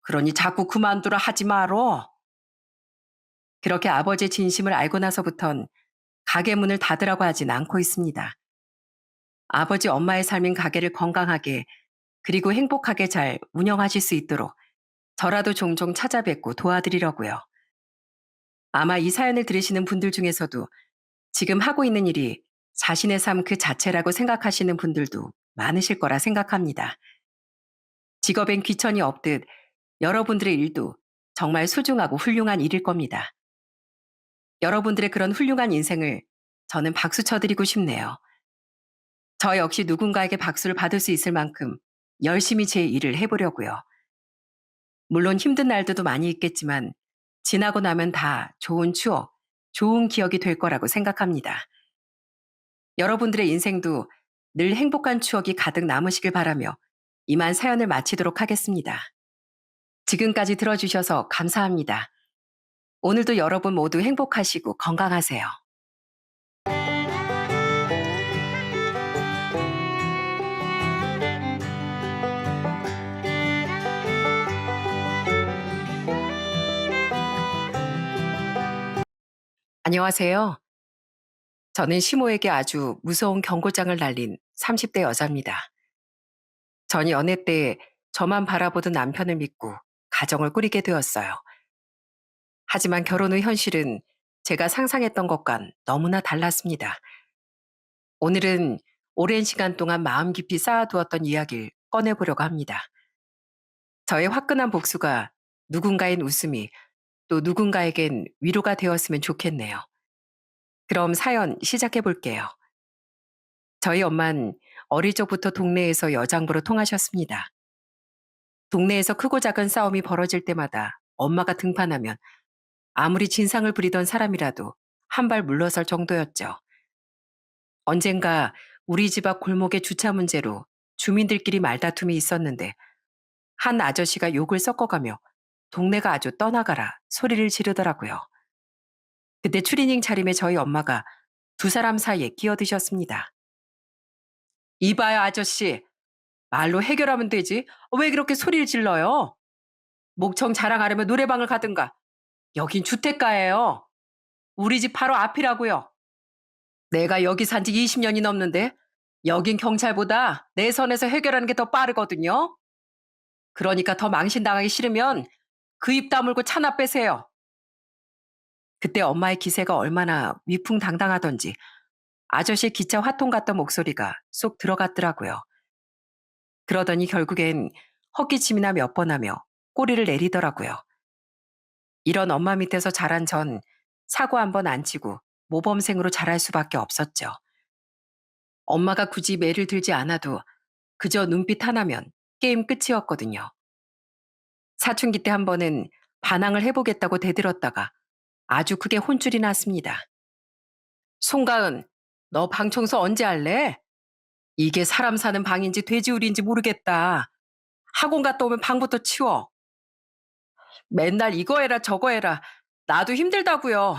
그러니 자꾸 그만두라 하지 말어. 그렇게 아버지의 진심을 알고 나서부턴 가게 문을 닫으라고 하진 않고 있습니다. 아버지 엄마의 삶인 가게를 건강하게 그리고 행복하게 잘 운영하실 수 있도록 저라도 종종 찾아뵙고 도와드리려고요. 아마 이 사연을 들으시는 분들 중에서도 지금 하고 있는 일이 자신의 삶 그 자체라고 생각하시는 분들도 많으실 거라 생각합니다. 직업엔 귀천이 없듯 여러분들의 일도 정말 소중하고 훌륭한 일일 겁니다. 여러분들의 그런 훌륭한 인생을 저는 박수 쳐드리고 싶네요. 저 역시 누군가에게 박수를 받을 수 있을 만큼 열심히 제 일을 해보려고요. 물론 힘든 날들도 많이 있겠지만 지나고 나면 다 좋은 추억, 좋은 기억이 될 거라고 생각합니다. 여러분들의 인생도 늘 행복한 추억이 가득 남으시길 바라며 이만 사연을 마치도록 하겠습니다. 지금까지 들어주셔서 감사합니다. 오늘도 여러분 모두 행복하시고 건강하세요. 안녕하세요. 저는 시모에게 아주 무서운 경고장을 날린 30대 여자입니다. 전 연애 때 저만 바라보던 남편을 믿고 가정을 꾸리게 되었어요. 하지만 결혼 후 현실은 제가 상상했던 것과는 너무나 달랐습니다. 오늘은 오랜 시간 동안 마음 깊이 쌓아두었던 이야기를 꺼내보려고 합니다. 저의 화끈한 복수가 누군가의 웃음이 또 누군가에겐 위로가 되었으면 좋겠네요. 그럼 사연 시작해 볼게요. 저희 엄만 어릴 적부터 동네에서 여장부로 통하셨습니다. 동네에서 크고 작은 싸움이 벌어질 때마다 엄마가 등판하면 아무리 진상을 부리던 사람이라도 한 발 물러설 정도였죠. 언젠가 우리 집 앞 골목의 주차 문제로 주민들끼리 말다툼이 있었는데 한 아저씨가 욕을 섞어가며 동네가 아주 떠나가라 소리를 지르더라고요. 그때 추리닝 차림의 저희 엄마가 두 사람 사이에 끼어드셨습니다. 이봐요 아저씨, 말로 해결하면 되지 왜 그렇게 소리를 질러요? 목청 자랑하려면 노래방을 가든가. 여긴 주택가예요. 우리 집 바로 앞이라고요. 내가 여기 산지 20년이 넘는데 여긴 경찰보다 내 선에서 해결하는 게 더 빠르거든요. 그러니까 더 망신당하기 싫으면 그 입 다물고 차나 빼세요. 그때 엄마의 기세가 얼마나 위풍당당하던지 아저씨의 기차 화통 같던 목소리가 쏙 들어갔더라고요. 그러더니 결국엔 헛기침이나 몇 번 하며 꼬리를 내리더라고요. 이런 엄마 밑에서 자란 전 사고 한 번 안 치고 모범생으로 자랄 수밖에 없었죠. 엄마가 굳이 매를 들지 않아도 그저 눈빛 하나면 게임 끝이었거든요. 사춘기 때 한 번은 반항을 해보겠다고 대들었다가 아주 크게 혼쭐이 났습니다. 송가은, 너 방 청소 언제 할래? 이게 사람 사는 방인지 돼지우리인지 모르겠다. 학원 갔다 오면 방부터 치워. 맨날 이거 해라 저거 해라. 나도 힘들다고요.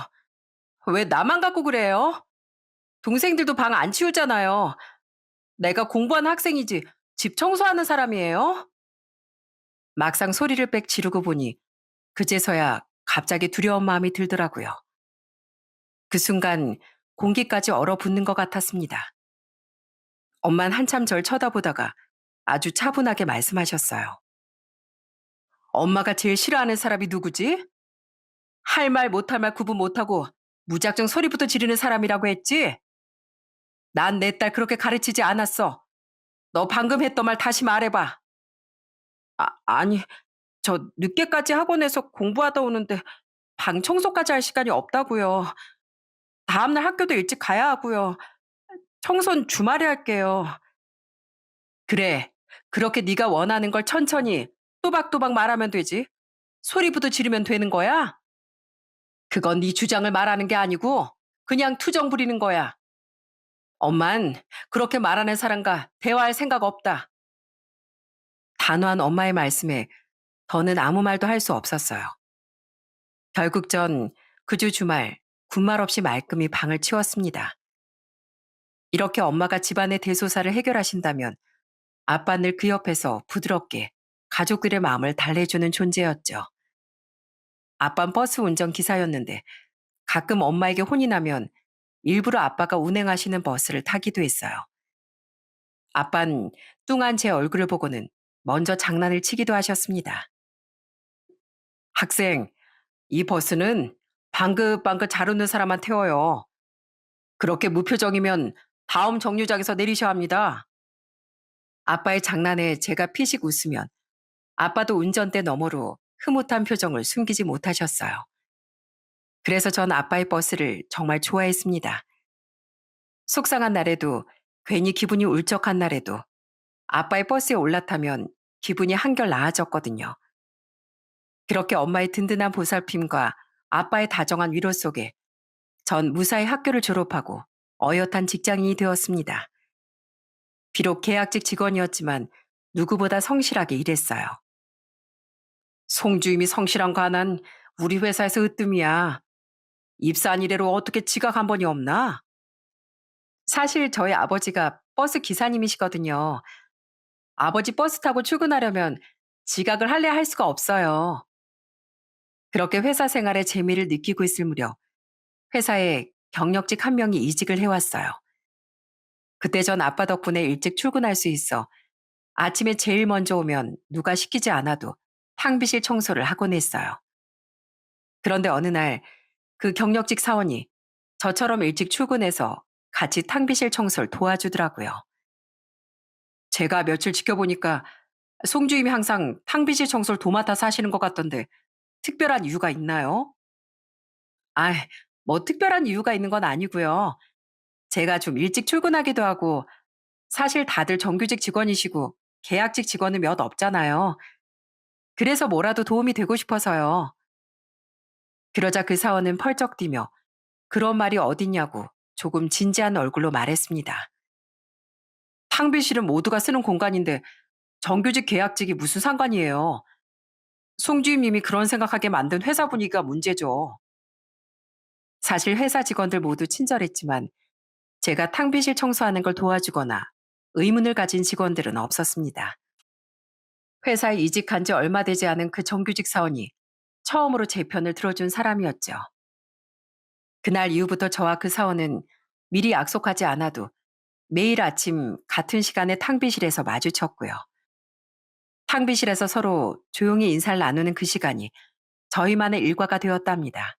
왜 나만 갖고 그래요? 동생들도 방 안 치우잖아요. 내가 공부하는 학생이지 집 청소하는 사람이에요? 막상 소리를 빽 지르고 보니 그제서야 갑자기 두려운 마음이 들더라고요. 그 순간 공기까지 얼어붙는 것 같았습니다. 엄만 한참 절 쳐다보다가 아주 차분하게 말씀하셨어요. 엄마가 제일 싫어하는 사람이 누구지? 할 말 못할 말 구분 못하고 무작정 소리부터 지르는 사람이라고 했지? 난 내 딸 그렇게 가르치지 않았어. 너 방금 했던 말 다시 말해봐. 아니, 저 늦게까지 학원에서 공부하다 오는데 방 청소까지 할 시간이 없다고요. 다음날 학교도 일찍 가야 하고요. 청소는 주말에 할게요. 그래. 그렇게 네가 원하는 걸 천천히 또박또박 말하면 되지. 소리부터 지르면 되는 거야? 그건 네 주장을 말하는 게 아니고 그냥 투정 부리는 거야. 엄만 그렇게 말하는 사람과 대화할 생각 없다. 단호한 엄마의 말씀에 더는 아무 말도 할 수 없었어요. 결국 전 그 주 주말 군말 없이 말끔히 방을 치웠습니다. 이렇게 엄마가 집안의 대소사를 해결하신다면 아빠 늘 그 옆에서 부드럽게 가족들의 마음을 달래주는 존재였죠. 아빤 버스 운전기사였는데 가끔 엄마에게 혼이 나면 일부러 아빠가 운행하시는 버스를 타기도 했어요. 아빤 뚱한 제 얼굴을 보고는 먼저 장난을 치기도 하셨습니다. 학생, 이 버스는 방긋방긋 잘 웃는 사람만 태워요. 그렇게 무표정이면 다음 정류장에서 내리셔야 합니다. 아빠의 장난에 제가 피식 웃으면 아빠도 운전대 너머로 흐뭇한 표정을 숨기지 못하셨어요. 그래서 전 아빠의 버스를 정말 좋아했습니다. 속상한 날에도 괜히 기분이 울적한 날에도 아빠의 버스에 올라타면 기분이 한결 나아졌거든요. 그렇게 엄마의 든든한 보살핌과 아빠의 다정한 위로 속에 전 무사히 학교를 졸업하고 어엿한 직장인이 되었습니다. 비록 계약직 직원이었지만 누구보다 성실하게 일했어요. 송주임이 성실한 과는 우리 회사에서 으뜸이야. 입사한 이래로 어떻게 지각 한 번이 없나? 사실 저희 아버지가 버스 기사님이시거든요. 아버지 버스 타고 출근하려면 지각을 할래 할 수가 없어요. 그렇게 회사 생활의 재미를 느끼고 있을 무렵 회사에 경력직 한 명이 이직을 해왔어요. 그때 전 아빠 덕분에 일찍 출근할 수 있어 아침에 제일 먼저 오면 누가 시키지 않아도 탕비실 청소를 하곤 했어요. 그런데 어느 날 그 경력직 사원이 저처럼 일찍 출근해서 같이 탕비실 청소를 도와주더라고요. 제가 며칠 지켜보니까 송주임이 항상 탕비실 청소를 도맡아서 하시는 것 같던데 특별한 이유가 있나요? 아, 뭐 특별한 이유가 있는 건 아니고요. 제가 좀 일찍 출근하기도 하고 사실 다들 정규직 직원이시고 계약직 직원은 몇 없잖아요. 그래서 뭐라도 도움이 되고 싶어서요. 그러자 그 사원은 펄쩍 뛰며 그런 말이 어딨냐고 조금 진지한 얼굴로 말했습니다. 탕비실은 모두가 쓰는 공간인데 정규직 계약직이 무슨 상관이에요. 송주임님이 그런 생각하게 만든 회사 분위기가 문제죠. 사실 회사 직원들 모두 친절했지만 제가 탕비실 청소하는 걸 도와주거나 의문을 가진 직원들은 없었습니다. 회사에 이직한 지 얼마 되지 않은 그 정규직 사원이 처음으로 제 편을 들어준 사람이었죠. 그날 이후부터 저와 그 사원은 미리 약속하지 않아도 매일 아침 같은 시간에 탕비실에서 마주쳤고요. 탕비실에서 서로 조용히 인사를 나누는 그 시간이 저희만의 일과가 되었답니다.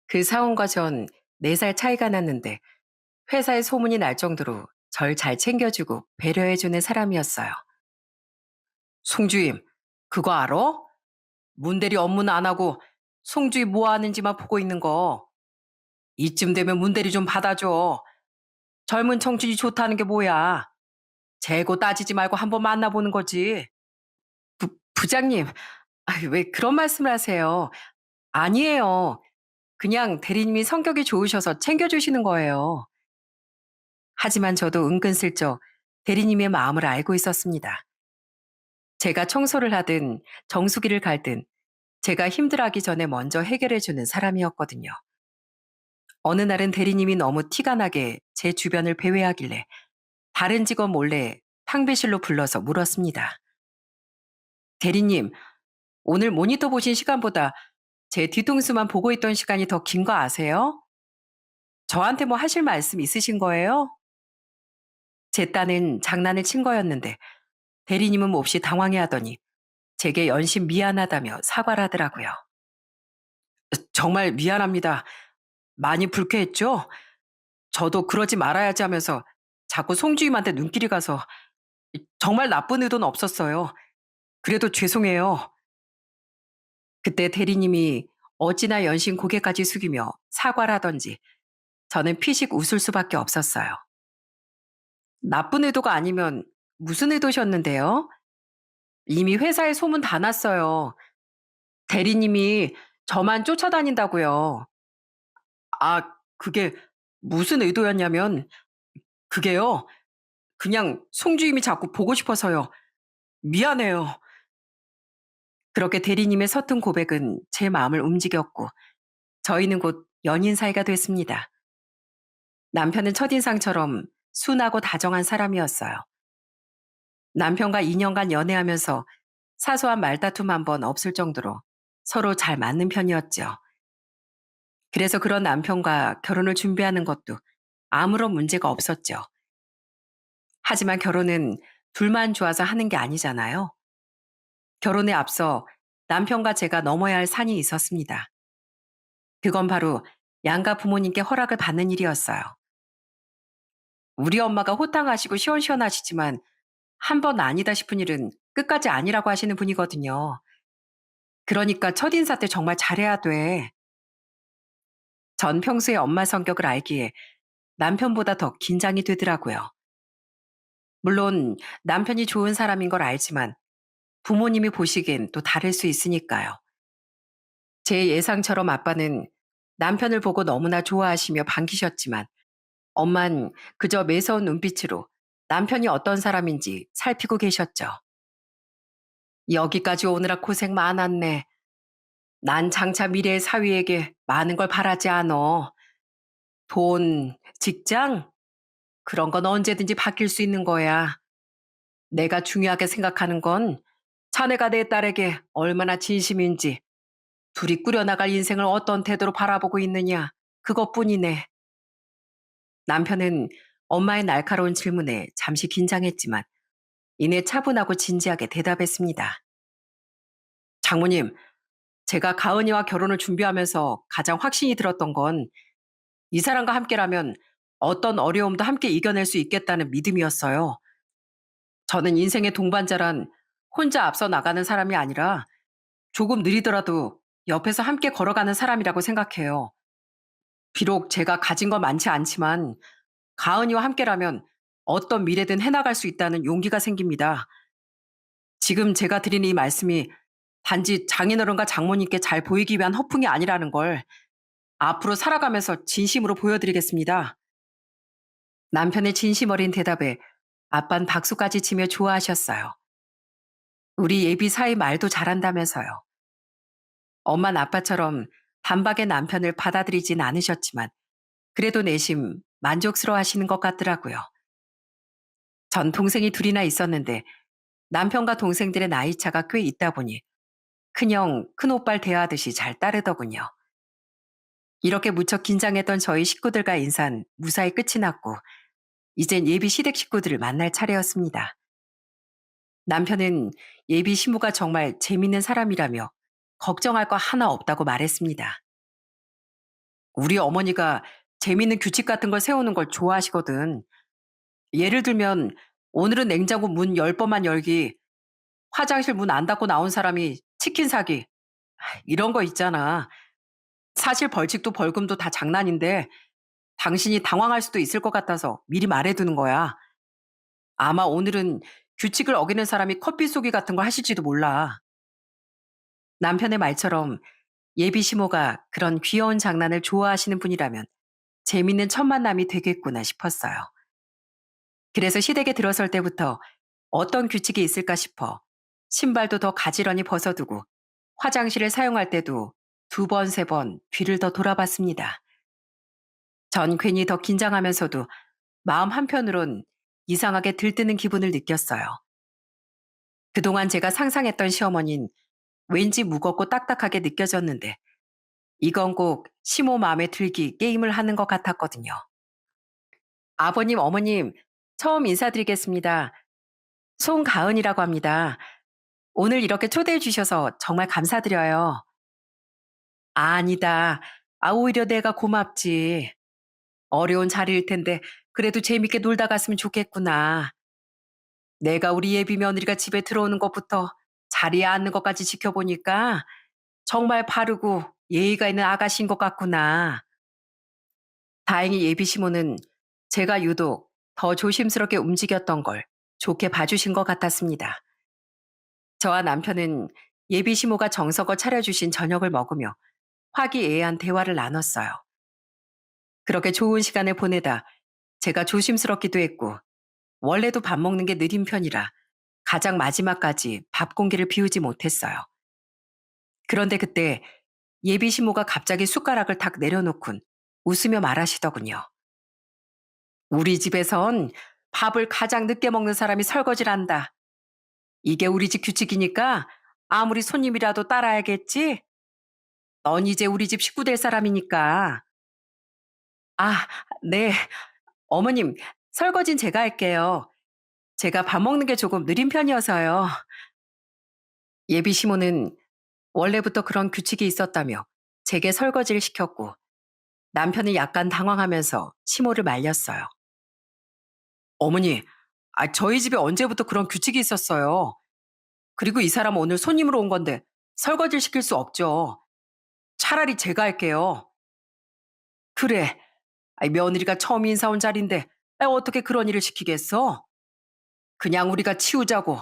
그 사원과 전 4살 차이가 났는데 회사에 소문이 날 정도로 절 잘 챙겨주고 배려해주는 사람이었어요. 송주임, 그거 알아? 문대리 업무는 안 하고 송주임 뭐 하는지만 보고 있는 거. 이쯤 되면 문대리 좀 받아줘. 젊은 청춘이 좋다는 게 뭐야. 재고 따지지 말고 한번 만나보는 거지. 부장님, 왜 그런 말씀을 하세요? 아니에요. 그냥 대리님이 성격이 좋으셔서 챙겨주시는 거예요. 하지만 저도 은근슬쩍 대리님의 마음을 알고 있었습니다. 제가 청소를 하든 정수기를 갈든 제가 힘들어하기 전에 먼저 해결해주는 사람이었거든요. 어느 날은 대리님이 너무 티가 나게 제 주변을 배회하길래 다른 직원 몰래 탕비실로 불러서 물었습니다. 대리님, 오늘 모니터 보신 시간보다 제 뒤통수만 보고 있던 시간이 더 긴 거 아세요? 저한테 뭐 하실 말씀 있으신 거예요? 제 딴은 장난을 친 거였는데 대리님은 몹시 당황해 하더니 제게 연신 미안하다며 사과를 하더라고요. 정말 미안합니다. 많이 불쾌했죠? 저도 그러지 말아야지 하면서 자꾸 송주임한테 눈길이 가서 정말 나쁜 의도는 없었어요. 그래도 죄송해요. 그때 대리님이 어찌나 연신 고개까지 숙이며 사과를 하던지 저는 피식 웃을 수밖에 없었어요. 나쁜 의도가 아니면 무슨 의도셨는데요? 이미 회사에 소문 다 났어요. 대리님이 저만 쫓아다닌다고요. 아, 그게 무슨 의도였냐면 그게요. 그냥 송주임이 자꾸 보고 싶어서요. 미안해요. 그렇게 대리님의 서툰 고백은 제 마음을 움직였고 저희는 곧 연인 사이가 됐습니다. 남편은 첫인상처럼 순하고 다정한 사람이었어요. 남편과 2년간 연애하면서 사소한 말다툼 한 번 없을 정도로 서로 잘 맞는 편이었죠. 그래서 그런 남편과 결혼을 준비하는 것도 아무런 문제가 없었죠. 하지만 결혼은 둘만 좋아서 하는 게 아니잖아요. 결혼에 앞서 남편과 제가 넘어야 할 산이 있었습니다. 그건 바로 양가 부모님께 허락을 받는 일이었어요. 우리 엄마가 호탕하시고 시원시원하시지만 한 번 아니다 싶은 일은 끝까지 아니라고 하시는 분이거든요. 그러니까 첫인사 때 정말 잘해야 돼. 전 평소에 엄마 성격을 알기에 남편보다 더 긴장이 되더라고요. 물론 남편이 좋은 사람인 걸 알지만 부모님이 보시기엔 또 다를 수 있으니까요. 제 예상처럼 아빠는 남편을 보고 너무나 좋아하시며 반기셨지만 엄만 그저 매서운 눈빛으로 남편이 어떤 사람인지 살피고 계셨죠. 여기까지 오느라 고생 많았네. 난 장차 미래의 사위에게 많은 걸 바라지 않어. 돈, 직장? 그런 건 언제든지 바뀔 수 있는 거야. 내가 중요하게 생각하는 건 자네가 내 딸에게 얼마나 진심인지, 둘이 꾸려나갈 인생을 어떤 태도로 바라보고 있느냐, 그것뿐이네. 남편은 엄마의 날카로운 질문에 잠시 긴장했지만 이내 차분하고 진지하게 대답했습니다. 장모님, 제가 가은이와 결혼을 준비하면서 가장 확신이 들었던 건 이 사람과 함께라면 어떤 어려움도 함께 이겨낼 수 있겠다는 믿음이었어요. 저는 인생의 동반자란 혼자 앞서 나가는 사람이 아니라 조금 느리더라도 옆에서 함께 걸어가는 사람이라고 생각해요. 비록 제가 가진 건 많지 않지만 가은이와 함께라면 어떤 미래든 해나갈 수 있다는 용기가 생깁니다. 지금 제가 드린 이 말씀이 단지 장인어른과 장모님께 잘 보이기 위한 허풍이 아니라는 걸 앞으로 살아가면서 진심으로 보여드리겠습니다. 남편의 진심 어린 대답에 아빤 박수까지 치며 좋아하셨어요. 우리 예비 사이 말도 잘한다면서요. 엄마는 아빠처럼 단박에 남편을 받아들이진 않으셨지만 그래도 내심 만족스러워 하시는 것 같더라고요. 전 동생이 둘이나 있었는데 남편과 동생들의 나이 차가 꽤 있다 보니 큰형, 큰오빠를 대하듯이 잘 따르더군요. 이렇게 무척 긴장했던 저희 식구들과 인사는 무사히 끝이 났고 이젠 예비 시댁 식구들을 만날 차례였습니다. 남편은 예비 시모가 정말 재밌는 사람이라며 걱정할 거 하나 없다고 말했습니다. 우리 어머니가 재밌는 규칙 같은 걸 세우는 걸 좋아하시거든. 예를 들면 오늘은 냉장고 문 10번만 열기, 화장실 문 안 닫고 나온 사람이 치킨 사기, 이런 거 있잖아. 사실 벌칙도 벌금도 다 장난인데 당신이 당황할 수도 있을 것 같아서 미리 말해두는 거야. 아마 오늘은 규칙을 어기는 사람이 커피 쏘기 같은 걸 하실지도 몰라. 남편의 말처럼 예비 시모가 그런 귀여운 장난을 좋아하시는 분이라면 재밌는 첫 만남이 되겠구나 싶었어요. 그래서 시댁에 들어설 때부터 어떤 규칙이 있을까 싶어 신발도 더 가지런히 벗어두고 화장실을 사용할 때도 2번, 3번 뒤를 더 돌아봤습니다. 전 괜히 더 긴장하면서도 마음 한편으론 이상하게 들뜨는 기분을 느꼈어요. 그동안 제가 상상했던 시어머니는 왠지 무겁고 딱딱하게 느껴졌는데 이건 꼭 시모 마음에 들기 게임을 하는 것 같았거든요. 아버님, 어머님, 처음 인사드리겠습니다. 송가은이라고 합니다. 오늘 이렇게 초대해 주셔서 정말 감사드려요. 아니다. 오히려 내가 고맙지. 어려운 자리일 텐데 그래도 재밌게 놀다 갔으면 좋겠구나. 내가 우리 예비 며느리가 집에 들어오는 것부터 자리에 앉는 것까지 지켜보니까 정말 바르고 예의가 있는 아가씨인 것 같구나. 다행히 예비 시모는 제가 유독 더 조심스럽게 움직였던 걸 좋게 봐주신 것 같았습니다. 저와 남편은 예비 시모가 정성껏 차려주신 저녁을 먹으며 화기애애한 대화를 나눴어요. 그렇게 좋은 시간을 보내다 제가 조심스럽기도 했고 원래도 밥 먹는 게 느린 편이라 가장 마지막까지 밥 공기를 비우지 못했어요. 그런데 그때 예비 시모가 갑자기 숟가락을 탁 내려놓곤 웃으며 말하시더군요. 우리 집에선 밥을 가장 늦게 먹는 사람이 설거지를 한다. 이게 우리 집 규칙이니까 아무리 손님이라도 따라야겠지? 넌 이제 우리 집 식구 될 사람이니까. 아, 네. 어머님, 설거진 제가 할게요. 제가 밥 먹는 게 조금 느린 편이어서요. 예비 시모는 원래부터 그런 규칙이 있었다며 제게 설거지를 시켰고 남편이 약간 당황하면서 시모를 말렸어요. 어머니, 저희 집에 언제부터 그런 규칙이 있었어요. 그리고 이 사람 오늘 손님으로 온 건데 설거지를 시킬 수 없죠. 차라리 제가 할게요. 그래. 며느리가 처음 인사 온 자리인데 어떻게 그런 일을 시키겠어? 그냥 우리가 치우자고.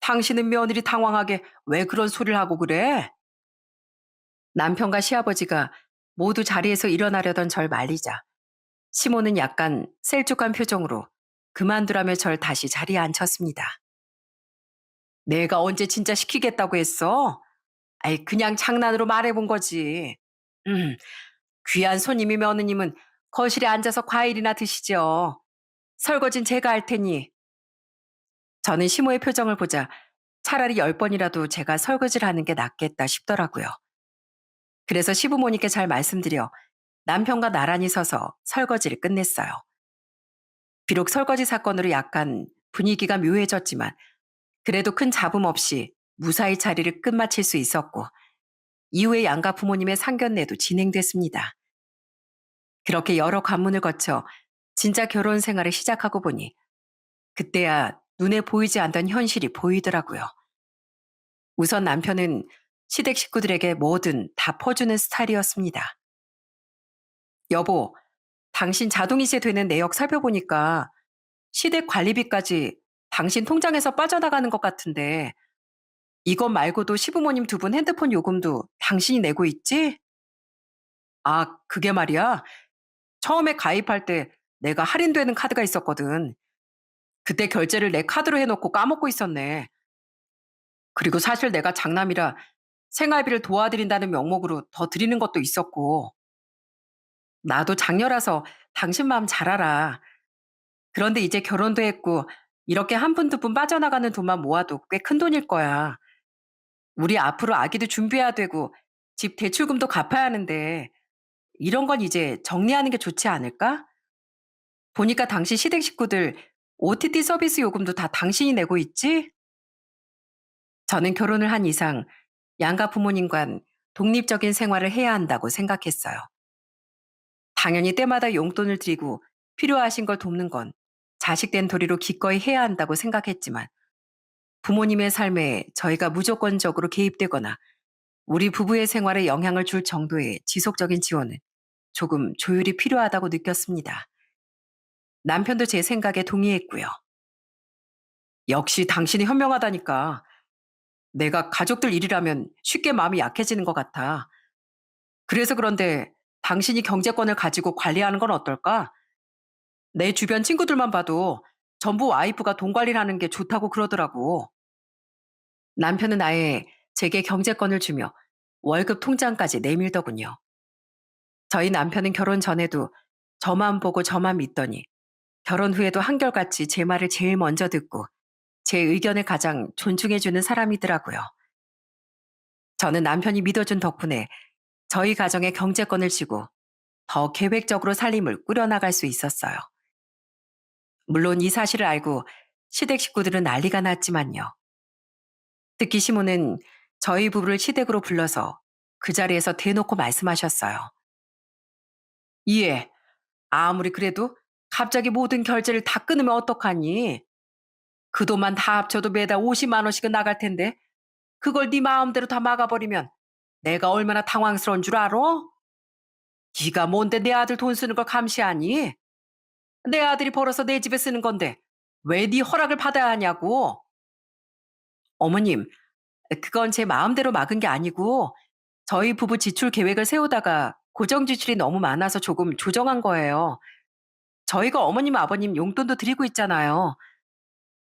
당신은 며느리 당황하게 왜 그런 소리를 하고 그래? 남편과 시아버지가 모두 자리에서 일어나려던 절 말리자 시모는 약간 셀쭉한 표정으로 그만두라며 절 다시 자리에 앉혔습니다. 내가 언제 진짜 시키겠다고 했어? 그냥 장난으로 말해본 거지. 음, 귀한 손님이 며느님은 거실에 앉아서 과일이나 드시죠. 설거진 제가 할 테니. 저는 시모의 표정을 보자 차라리 10번이라도 제가 설거지를 하는 게 낫겠다 싶더라고요. 그래서 시부모님께 잘 말씀드려 남편과 나란히 서서 설거지를 끝냈어요. 비록 설거지 사건으로 약간 분위기가 묘해졌지만 그래도 큰 잡음 없이 무사히 자리를 끝마칠 수 있었고 이후에 양가 부모님의 상견례도 진행됐습니다. 그렇게 여러 관문을 거쳐 진짜 결혼 생활을 시작하고 보니 그때야 눈에 보이지 않던 현실이 보이더라고요. 우선 남편은 시댁 식구들에게 뭐든 다 퍼주는 스타일이었습니다. 여보, 당신 자동이체 되는 내역 살펴보니까 시댁 관리비까지 당신 통장에서 빠져나가는 것 같은데 이것 말고도 시부모님 두 분 핸드폰 요금도 당신이 내고 있지? 아, 그게 말이야. 처음에 가입할 때 내가 할인되는 카드가 있었거든. 그때 결제를 내 카드로 해놓고 까먹고 있었네. 그리고 사실 내가 장남이라 생활비를 도와드린다는 명목으로 더 드리는 것도 있었고, 나도 장녀라서 당신 마음 잘 알아. 그런데 이제 결혼도 했고, 이렇게 한 푼 두 푼 빠져나가는 돈만 모아도 꽤 큰 돈일 거야. 우리 앞으로 아기도 준비해야 되고, 집 대출금도 갚아야 하는데, 이런 건 이제 정리하는 게 좋지 않을까? 보니까 당신 시댁 식구들 OTT 서비스 요금도 다 당신이 내고 있지? 저는 결혼을 한 이상 양가 부모님과 독립적인 생활을 해야 한다고 생각했어요. 당연히 때마다 용돈을 드리고 필요하신 걸 돕는 건 자식된 도리로 기꺼이 해야 한다고 생각했지만 부모님의 삶에 저희가 무조건적으로 개입되거나 우리 부부의 생활에 영향을 줄 정도의 지속적인 지원은 조금 조율이 필요하다고 느꼈습니다. 남편도 제 생각에 동의했고요. 역시 당신이 현명하다니까. 내가 가족들 일이라면 쉽게 마음이 약해지는 것 같아. 그래서 그런데 당신이 경제권을 가지고 관리하는 건 어떨까? 내 주변 친구들만 봐도 전부 와이프가 돈 관리를 하는 게 좋다고 그러더라고. 남편은 아예 제게 경제권을 주며 월급 통장까지 내밀더군요. 저희 남편은 결혼 전에도 저만 보고 저만 믿더니 결혼 후에도 한결같이 제 말을 제일 먼저 듣고 제 의견을 가장 존중해주는 사람이더라고요. 저는 남편이 믿어준 덕분에 저희 가정의 경제권을 쥐고 더 계획적으로 살림을 꾸려나갈 수 있었어요. 물론 이 사실을 알고 시댁 식구들은 난리가 났지만요. 특히 시모는 저희 부부를 시댁으로 불러서 그 자리에서 대놓고 말씀하셨어요. 이해. 아무리 그래도 갑자기 모든 결제를 다 끊으면 어떡하니? 그 돈만 다 합쳐도 매달 50만 원씩은 나갈 텐데 그걸 네 마음대로 다 막아버리면 내가 얼마나 당황스러운 줄 알아? 네가 뭔데 내 아들 돈 쓰는 걸 감시하니? 내 아들이 벌어서 내 집에 쓰는 건데 왜 네 허락을 받아야 하냐고. 어머님, 그건 제 마음대로 막은 게 아니고 저희 부부 지출 계획을 세우다가 고정 지출이 너무 많아서 조금 조정한 거예요. 저희가 어머님, 아버님 용돈도 드리고 있잖아요.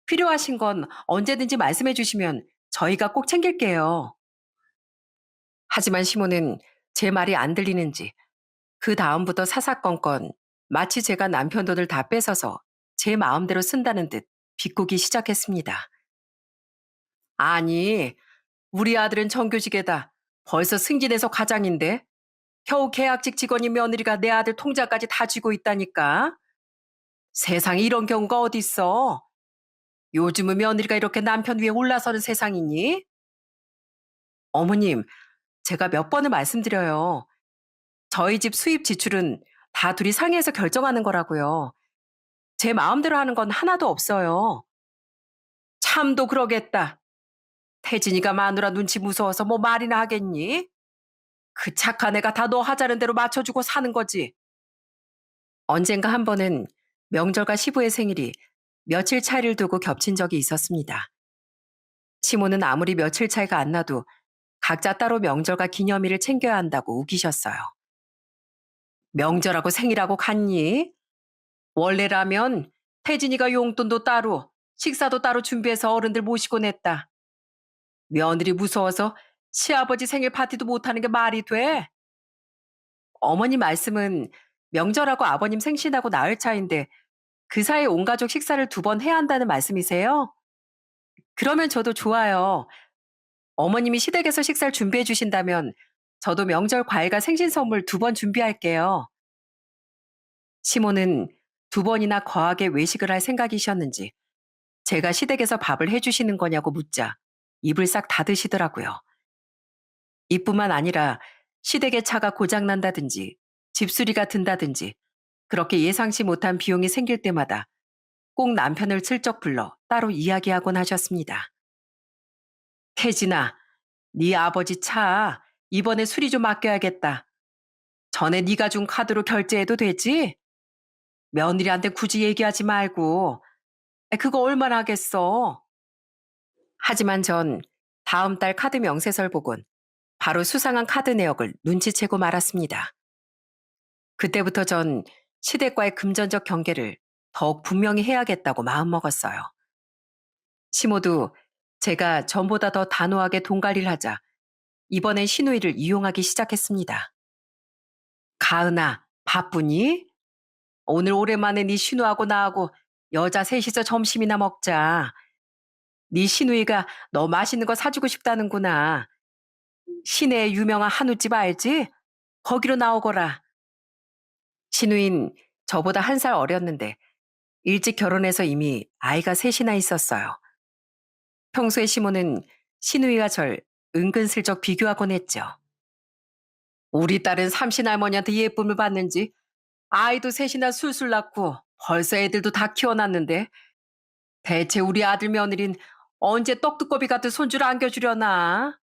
필요하신 건 언제든지 말씀해 주시면 저희가 꼭 챙길게요. 하지만 시모는 제 말이 안 들리는지 그 다음부터 사사건건 마치 제가 남편 돈을 다 뺏어서 제 마음대로 쓴다는 듯 비꼬기 시작했습니다. 아니, 우리 아들은 정규직에다 벌써 승진해서 과장인데 겨우 계약직 직원인 며느리가 내 아들 통장까지 다 쥐고 있다니까. 세상에 이런 경우가 어딨어. 요즘은 며느리가 이렇게 남편 위에 올라서는 세상이니? 어머님, 제가 몇 번을 말씀드려요. 저희 집 수입 지출은 다 둘이 상의해서 결정하는 거라고요. 제 마음대로 하는 건 하나도 없어요. 참도 그러겠다. 태진이가 마누라 눈치 무서워서 뭐 말이나 하겠니? 그 착한 애가 다 너 하자는 대로 맞춰주고 사는 거지. 언젠가 한 번은 명절과 시부의 생일이 며칠 차이를 두고 겹친 적이 있었습니다. 시모는 아무리 며칠 차이가 안 나도 각자 따로 명절과 기념일을 챙겨야 한다고 우기셨어요. 명절하고 생일하고 같니? 원래라면 태진이가 용돈도 따로, 식사도 따로 준비해서 어른들 모시고 냈다. 며느리 무서워서 시아버지 생일 파티도 못하는 게 말이 돼? 어머니 말씀은 명절하고 아버님 생신하고 나흘 차인데 그 사이에 온 가족 식사를 두 번 해야 한다는 말씀이세요? 그러면 저도 좋아요. 어머님이 시댁에서 식사를 준비해 주신다면 저도 명절 과일과 생신 선물 두 번 준비할게요. 시모는 두 번이나 거하게 외식을 할 생각이셨는지 제가 시댁에서 밥을 해주시는 거냐고 묻자 입을 싹 닫으시더라고요. 이뿐만 아니라 시댁의 차가 고장난다든지 집수리가 든다든지 그렇게 예상치 못한 비용이 생길 때마다 꼭 남편을 슬쩍 불러 따로 이야기하곤 하셨습니다. 태진아, 네 아버지 차 이번에 수리 좀 맡겨야겠다. 전에 네가 준 카드로 결제해도 되지? 며느리한테 굳이 얘기하지 말고. 그거 얼마나 하겠어. 하지만 전 다음 달 카드 명세서를 보곤 바로 수상한 카드 내역을 눈치채고 말았습니다. 그때부터 전 시댁과의 금전적 경계를 더욱 분명히 해야겠다고 마음먹었어요. 시모도 제가 전보다 더 단호하게 돈 관리를 하자 이번엔 시누이를 이용하기 시작했습니다. 가은아, 바쁘니? 오늘 오랜만에 네 시누하고 나하고 여자 셋이서 점심이나 먹자. 네 시누이가 너 맛있는 거 사주고 싶다는구나. 시내에 유명한 한우집 알지? 거기로 나오거라. 시누인 저보다 한 살 어렸는데 일찍 결혼해서 이미 아이가 셋이나 있었어요. 평소에 시모는 시누이와 절 은근슬쩍 비교하곤 했죠. 우리 딸은 삼신할머니한테 예쁨을 받는지 아이도 셋이나 술술 낳고 벌써 애들도 다 키워놨는데 대체 우리 아들 며느린 언제 떡두꺼비 같은 손주를 안겨주려나?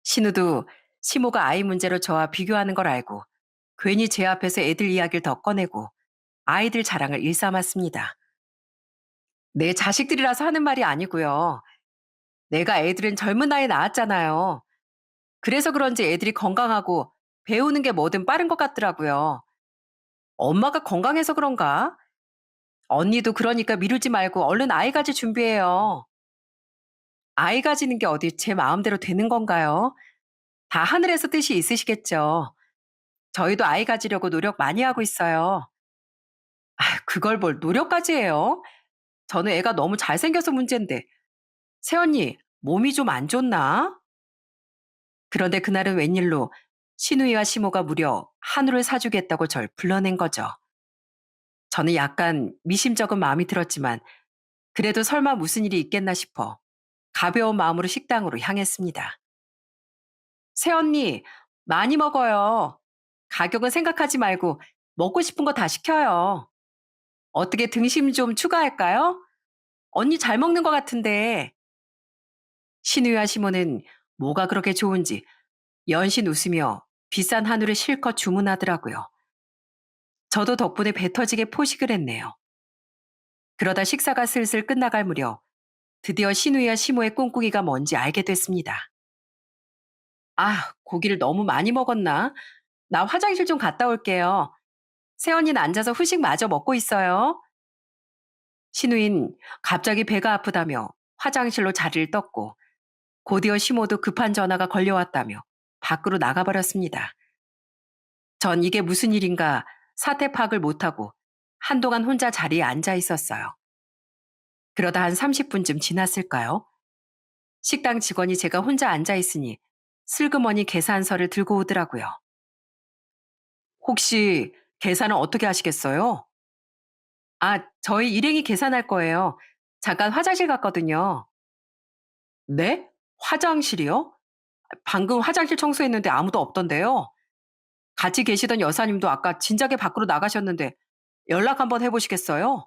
신우도 시모가 아이 문제로 저와 비교하는 걸 알고 괜히 제 앞에서 애들 이야기를 더 꺼내고 아이들 자랑을 일삼았습니다. 내 자식들이라서 하는 말이 아니고요. 내가 애들은 젊은 나이에 낳았잖아요. 그래서 그런지 애들이 건강하고 배우는 게 뭐든 빠른 것 같더라고요. 엄마가 건강해서 그런가? 언니도 그러니까 미루지 말고 얼른 아이 가질 준비해요. 아이 가지는 게 어디 제 마음대로 되는 건가요? 다 하늘에서 뜻이 있으시겠죠. 저희도 아이 가지려고 노력 많이 하고 있어요. 그걸 뭘 노력까지 해요? 저는 애가 너무 잘생겨서 문제인데. 새언니, 몸이 좀 안 좋나? 그런데 그날은 웬일로 시누이와 시모가 무려 한우를 사주겠다고 절 불러낸 거죠. 저는 약간 미심쩍은 마음이 들었지만 그래도 설마 무슨 일이 있겠나 싶어 가벼운 마음으로 식당으로 향했습니다. 새언니, 많이 먹어요. 가격은 생각하지 말고 먹고 싶은 거 다 시켜요. 어떻게 등심 좀 추가할까요? 언니 잘 먹는 것 같은데. 신우와 시모는 뭐가 그렇게 좋은지 연신 웃으며 비싼 한우를 실컷 주문하더라고요. 저도 덕분에 배 터지게 포식을 했네요. 그러다 식사가 슬슬 끝나갈 무렵 드디어 신우와 시모의 꿍꿍이가 뭔지 알게 됐습니다. 아, 고기를 너무 많이 먹었나? 나 화장실 좀 갔다 올게요. 새언니는 앉아서 후식 마저 먹고 있어요. 신우인 갑자기 배가 아프다며 화장실로 자리를 떴고 곧이어 시모도 급한 전화가 걸려왔다며 밖으로 나가버렸습니다. 전 이게 무슨 일인가 사태 파악을 못하고 한동안 혼자 자리에 앉아 있었어요. 그러다 한 30분쯤 지났을까요? 식당 직원이 제가 혼자 앉아 있으니 슬그머니 계산서를 들고 오더라고요. 혹시 계산은 어떻게 하시겠어요? 아, 저희 일행이 계산할 거예요. 잠깐 화장실 갔거든요. 네? 화장실이요? 방금 화장실 청소했는데 아무도 없던데요. 같이 계시던 여사님도 아까 진작에 밖으로 나가셨는데 연락 한번 해보시겠어요?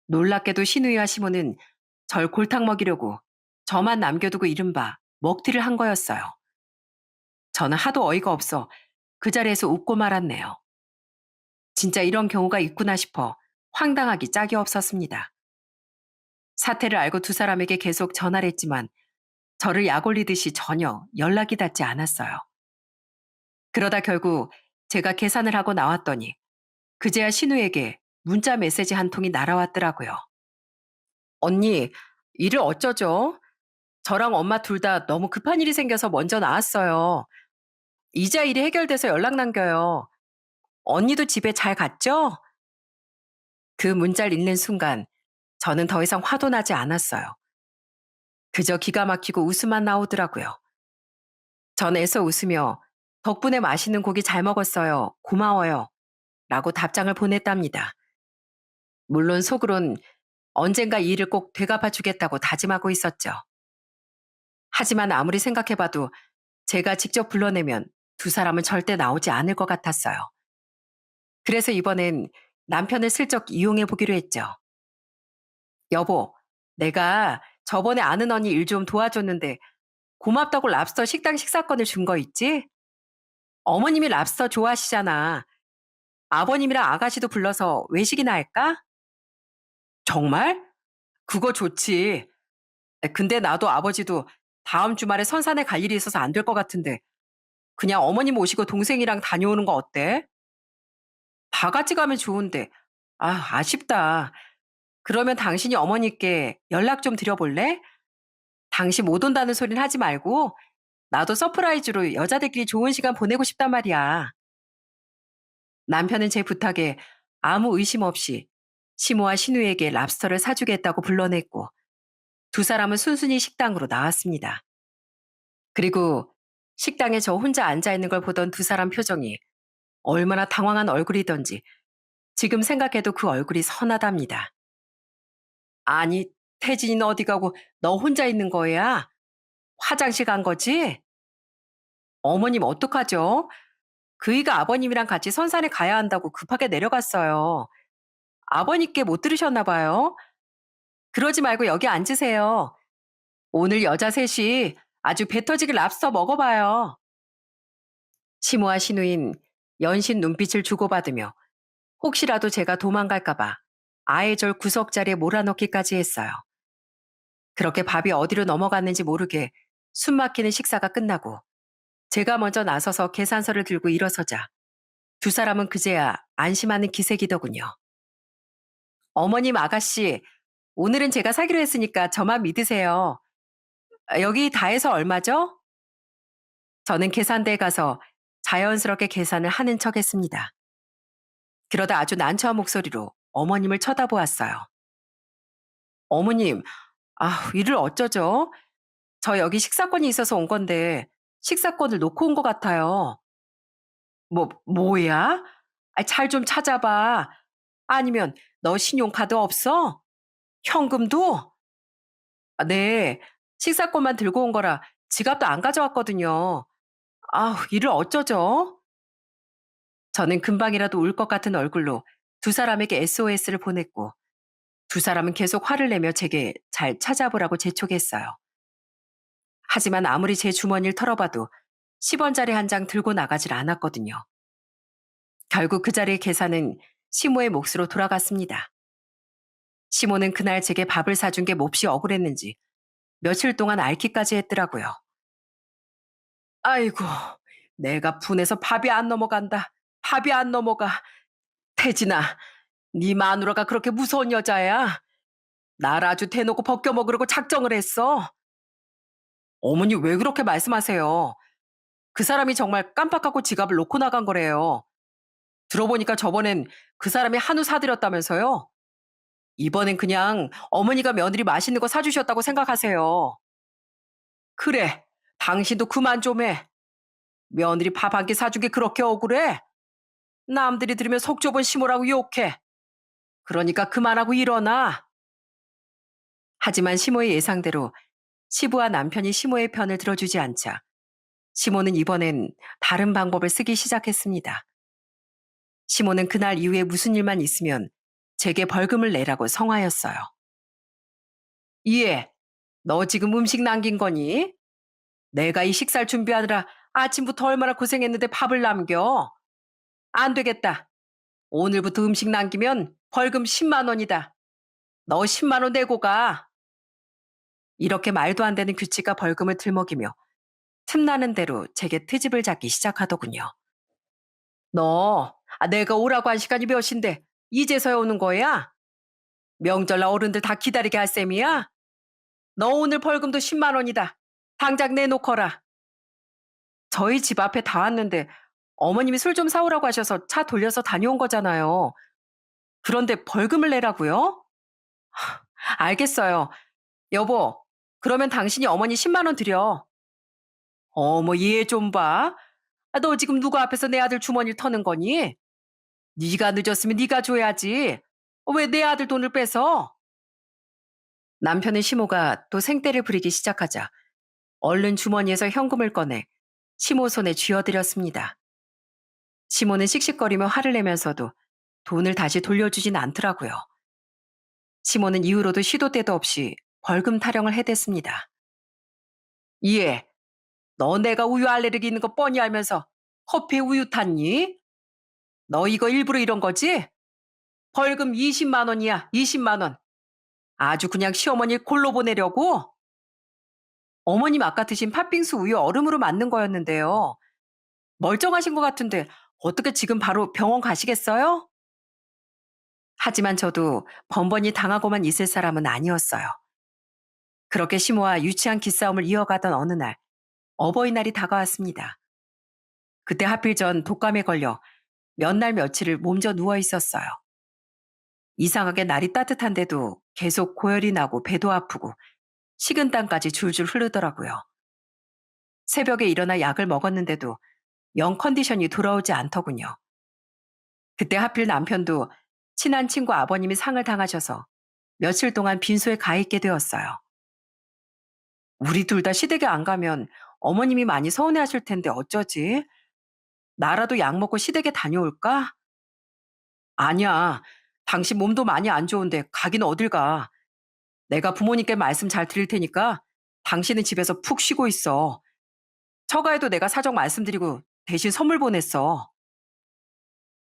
놀랍게도 신우이와 시모는 절 골탕 먹이려고 저만 남겨두고 이른바 먹튀를 한 거였어요. 저는 하도 어이가 없어 그 자리에서 웃고 말았네요. 진짜 이런 경우가 있구나 싶어 황당하기 짝이 없었습니다. 사태를 알고 두 사람에게 계속 전화를 했지만 저를 약올리듯이 전혀 연락이 닿지 않았어요. 그러다 결국 제가 계산을 하고 나왔더니 그제야 신우에게 문자 메시지 한 통이 날아왔더라고요. 언니, 일을 어쩌죠? 저랑 엄마 둘 다 너무 급한 일이 생겨서 먼저 나왔어요. 이자 일이 해결돼서 연락 남겨요. 언니도 집에 잘 갔죠? 그 문자를 읽는 순간 저는 더 이상 화도 나지 않았어요. 그저 기가 막히고 웃음만 나오더라고요. 전 애써 웃으며 덕분에 맛있는 고기 잘 먹었어요. 고마워요. 라고 답장을 보냈답니다. 물론 속으론 언젠가 이 일을 꼭 되갚아 주겠다고 다짐하고 있었죠. 하지만 아무리 생각해봐도 제가 직접 불러내면 두 사람은 절대 나오지 않을 것 같았어요. 그래서 이번엔 남편을 슬쩍 이용해 보기로 했죠. 여보, 내가 저번에 아는 언니 일 좀 도와줬는데 고맙다고 랍스터 식당 식사권을 준 거 있지? 어머님이 랍스터 좋아하시잖아. 아버님이랑 아가씨도 불러서 외식이나 할까? 정말? 그거 좋지. 근데 나도 아버지도 다음 주말에 선산에 갈 일이 있어서 안 될 것 같은데 그냥 어머님 모시고 동생이랑 다녀오는 거 어때? 다 같이 가면 좋은데. 아, 아쉽다. 그러면 당신이 어머니께 연락 좀 드려볼래? 당신 못 온다는 소린 하지 말고 나도 서프라이즈로 여자들끼리 좋은 시간 보내고 싶단 말이야. 남편은 제 부탁에 아무 의심 없이 시모와 신우에게 랍스터를 사주겠다고 불러냈고 두 사람은 순순히 식당으로 나왔습니다. 그리고 식당에 저 혼자 앉아 있는 걸 보던 두 사람 표정이 얼마나 당황한 얼굴이던지 지금 생각해도 그 얼굴이 선하답니다. 아니, 태진이는 어디 가고 너 혼자 있는 거야? 화장실 간 거지? 어머님 어떡하죠? 그이가 아버님이랑 같이 선산에 가야 한다고 급하게 내려갔어요. 아버님께 못 들으셨나 봐요. 그러지 말고 여기 앉으세요. 오늘 여자 셋이 아주 배 터지게 랍스터 먹어봐요. 시모와 시누인 연신 눈빛을 주고받으며 혹시라도 제가 도망갈까봐 아예절 구석자리에 몰아넣기까지 했어요. 그렇게 밥이 어디로 넘어갔는지 모르게 숨막히는 식사가 끝나고 제가 먼저 나서서 계산서를 들고 일어서자 두 사람은 그제야 안심하는 기색이더군요. 어머님 아가씨, 오늘은 제가 사기로 했으니까 저만 믿으세요. 여기 다 해서 얼마죠? 저는 계산대에 가서 자연스럽게 계산을 하는 척 했습니다. 그러다 아주 난처한 목소리로 어머님을 쳐다보았어요. 어머님, 아, 일을 어쩌죠? 저 여기 식사권이 있어서 온 건데 식사권을 놓고 온 것 같아요. 뭐야? 잘 좀 찾아봐. 아니면 너 신용카드 없어? 현금도? 아, 네. 식사권만 들고 온 거라 지갑도 안 가져왔거든요. 아, 일을 어쩌죠? 저는 금방이라도 울 것 같은 얼굴로 두 사람에게 SOS를 보냈고 두 사람은 계속 화를 내며 제게 잘 찾아보라고 재촉했어요. 하지만 아무리 제 주머니를 털어봐도 10원짜리 한 장 들고 나가질 않았거든요. 결국 그 자리의 계산은 시모의 몫으로 돌아갔습니다. 시모는 그날 제게 밥을 사준 게 몹시 억울했는지 며칠 동안 앓기까지 했더라고요. 아이고, 내가 분해서 밥이 안 넘어간다. 밥이 안 넘어가. 태진아, 네 마누라가 그렇게 무서운 여자야. 날 아주 대놓고 벗겨 먹으려고 작정을 했어. 어머니 왜 그렇게 말씀하세요? 그 사람이 정말 깜빡하고 지갑을 놓고 나간 거래요. 들어보니까 저번엔 그 사람이 한우 사드렸다면서요? 이번엔 그냥 어머니가 며느리 맛있는 거 사주셨다고 생각하세요. 그래, 당신도 그만 좀 해. 며느리 밥 한 끼 사준 게 그렇게 억울해? 남들이 들으면 속 좁은 시모라고 욕해. 그러니까 그만하고 일어나. 하지만 시모의 예상대로 시부와 남편이 시모의 편을 들어주지 않자 시모는 이번엔 다른 방법을 쓰기 시작했습니다. 시모는 그날 이후에 무슨 일만 있으면 제게 벌금을 내라고 성화였어요. 이해, 너 지금 음식 남긴 거니? 내가 이 식사를 준비하느라 아침부터 얼마나 고생했는데 밥을 남겨? 안 되겠다. 오늘부터 음식 남기면 벌금 10만 원이다. 너 10만 원 내고 가. 이렇게 말도 안 되는 규칙과 벌금을 들먹이며 틈나는 대로 제게 트집을 잡기 시작하더군요. 너, 내가 오라고 한 시간이 몇인데 이제서야 오는 거야? 명절날 어른들 다 기다리게 할 셈이야? 너 오늘 벌금도 10만 원이다. 당장 내놓거라. 저희 집 앞에 다 왔는데 어머님이 술 좀 사오라고 하셔서 차 돌려서 다녀온 거잖아요. 그런데 벌금을 내라고요? 알겠어요. 여보, 그러면 당신이 어머니 10만 원 드려. 어머, 얘 좀 봐. 너 지금 누구 앞에서 내 아들 주머니를 터는 거니? 네가 늦었으면 네가 줘야지. 왜 내 아들 돈을 뺏어? 남편의 시모가 또 생떼를 부리기 시작하자 얼른 주머니에서 현금을 꺼내 시모 손에 쥐어드렸습니다. 시모는 씩씩거리며 화를 내면서도 돈을 다시 돌려주진 않더라고요. 시모는 이후로도 시도 때도 없이 벌금 타령을 해댔습니다. 예, 너 내가 우유 알레르기 있는 거 뻔히 알면서 커피에 우유 탔니? 너 이거 일부러 이런 거지? 벌금 20만 원이야, 20만 원. 아주 그냥 시어머니 골로 보내려고? 어머님 아까 드신 팥빙수 우유 얼음으로 만든 거였는데요. 멀쩡하신 것 같은데 어떻게 지금 바로 병원 가시겠어요? 하지만 저도 번번이 당하고만 있을 사람은 아니었어요. 그렇게 시모와 유치한 기싸움을 이어가던 어느 날, 어버이날이 다가왔습니다. 그때 하필 전 독감에 걸려 몇 날 며칠을 몸져 누워 있었어요. 이상하게 날이 따뜻한데도 계속 고열이 나고 배도 아프고 식은땀까지 줄줄 흐르더라고요. 새벽에 일어나 약을 먹었는데도 영 컨디션이 돌아오지 않더군요. 그때 하필 남편도 친한 친구 아버님이 상을 당하셔서 며칠 동안 빈소에 가 있게 되었어요. 우리 둘 다 시댁에 안 가면 어머님이 많이 서운해하실 텐데 어쩌지? 나라도 약 먹고 시댁에 다녀올까? 아니야. 당신 몸도 많이 안 좋은데 가긴 어딜 가. 내가 부모님께 말씀 잘 드릴 테니까 당신은 집에서 푹 쉬고 있어. 처가에도 내가 사정 말씀드리고 대신 선물 보냈어.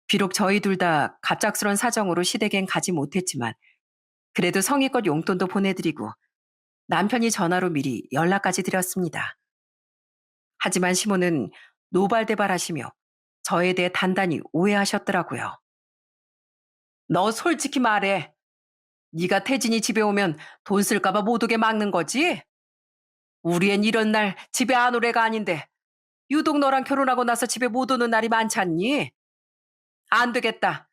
비록 저희 둘 다 갑작스런 사정으로 시댁엔 가지 못했지만 그래도 성의껏 용돈도 보내드리고 남편이 전화로 미리 연락까지 드렸습니다. 하지만 시모는 노발대발하시며 저에 대해 단단히 오해하셨더라고요. 너 솔직히 말해. 네가 태진이 집에 오면 돈 쓸까 봐 못 오게 막는 거지? 우리 앤 이런 날 집에 안 올 애가 아닌데 유독 너랑 결혼하고 나서 집에 못 오는 날이 많잖니? 안 되겠다.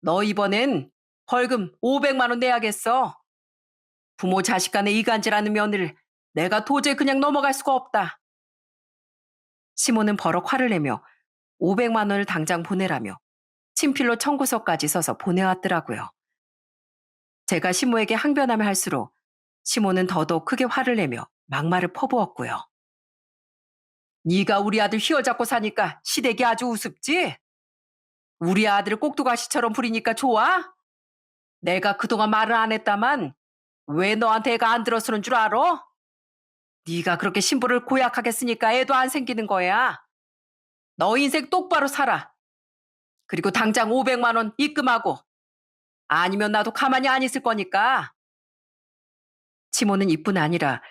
너 이번엔 벌금 500만 원 내야겠어. 부모 자식 간의 이간질하는 며느리를 내가 도저히 그냥 넘어갈 수가 없다. 시모는 버럭 화를 내며 500만 원을 당장 보내라며 친필로 청구서까지 써서 보내왔더라고요. 제가 시모에게 항변하며 할수록 시모는 더더욱 크게 화를 내며 막말을 퍼부었고요. 네가 우리 아들 휘어잡고 사니까 시댁이 아주 우습지? 우리 아들을 꼭두가시처럼 부리니까 좋아? 내가 그동안 말을 안 했다만 왜 너한테 애가 안 들어서는 줄 알아? 네가 그렇게 신부를 고약하게 쓰니까 애도 안 생기는 거야. 너 인생 똑바로 살아. 그리고 당장 500만 원 입금하고 아니면 나도 가만히 안 있을 거니까. 치모는 이뿐 아니라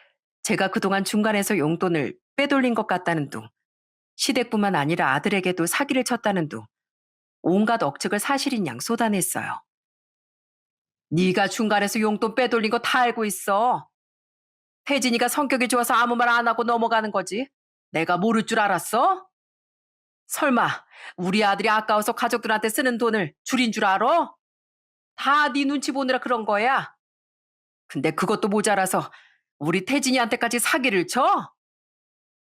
제가 그동안 중간에서 용돈을 빼돌린 것 같다는 둥, 시댁뿐만 아니라 아들에게도 사기를 쳤다는 둥, 온갖 억측을 사실인 양 쏟아냈어요. 네가 중간에서 용돈 빼돌린 거 다 알고 있어. 태진이가 성격이 좋아서 아무 말 안 하고 넘어가는 거지. 내가 모를 줄 알았어? 설마 우리 아들이 아까워서 가족들한테 쓰는 돈을 줄인 줄 알아? 다 네 눈치 보느라 그런 거야. 근데 그것도 모자라서 우리 태진이한테까지 사기를 쳐?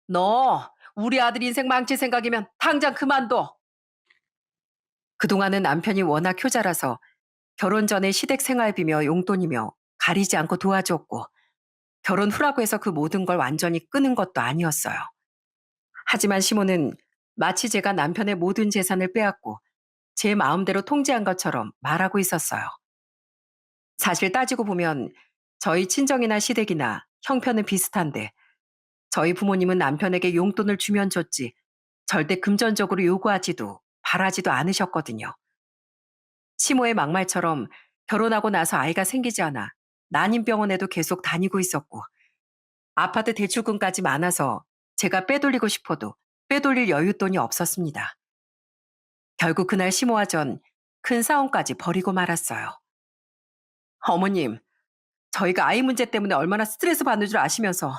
너 우리 아들 인생 망칠 생각이면 당장 그만둬. 그동안은 남편이 워낙 효자라서 결혼 전에 시댁 생활비며 용돈이며 가리지 않고 도와줬고 결혼 후라고 해서 그 모든 걸 완전히 끄는 것도 아니었어요. 하지만 시모는 마치 제가 남편의 모든 재산을 빼앗고 제 마음대로 통제한 것처럼 말하고 있었어요. 사실 따지고 보면 저희 친정이나 시댁이나 형편은 비슷한데 저희 부모님은 남편에게 용돈을 주면 줬지 절대 금전적으로 요구하지도 바라지도 않으셨거든요. 시모의 막말처럼 결혼하고 나서 아이가 생기지 않아 난임병원에도 계속 다니고 있었고 아파트 대출금까지 많아서 제가 빼돌리고 싶어도 빼돌릴 여윳돈이 없었습니다. 결국 그날 시모와 전 큰 싸움까지 벌이고 말았어요. 어머님, 저희가 아이 문제 때문에 얼마나 스트레스 받는 줄 아시면서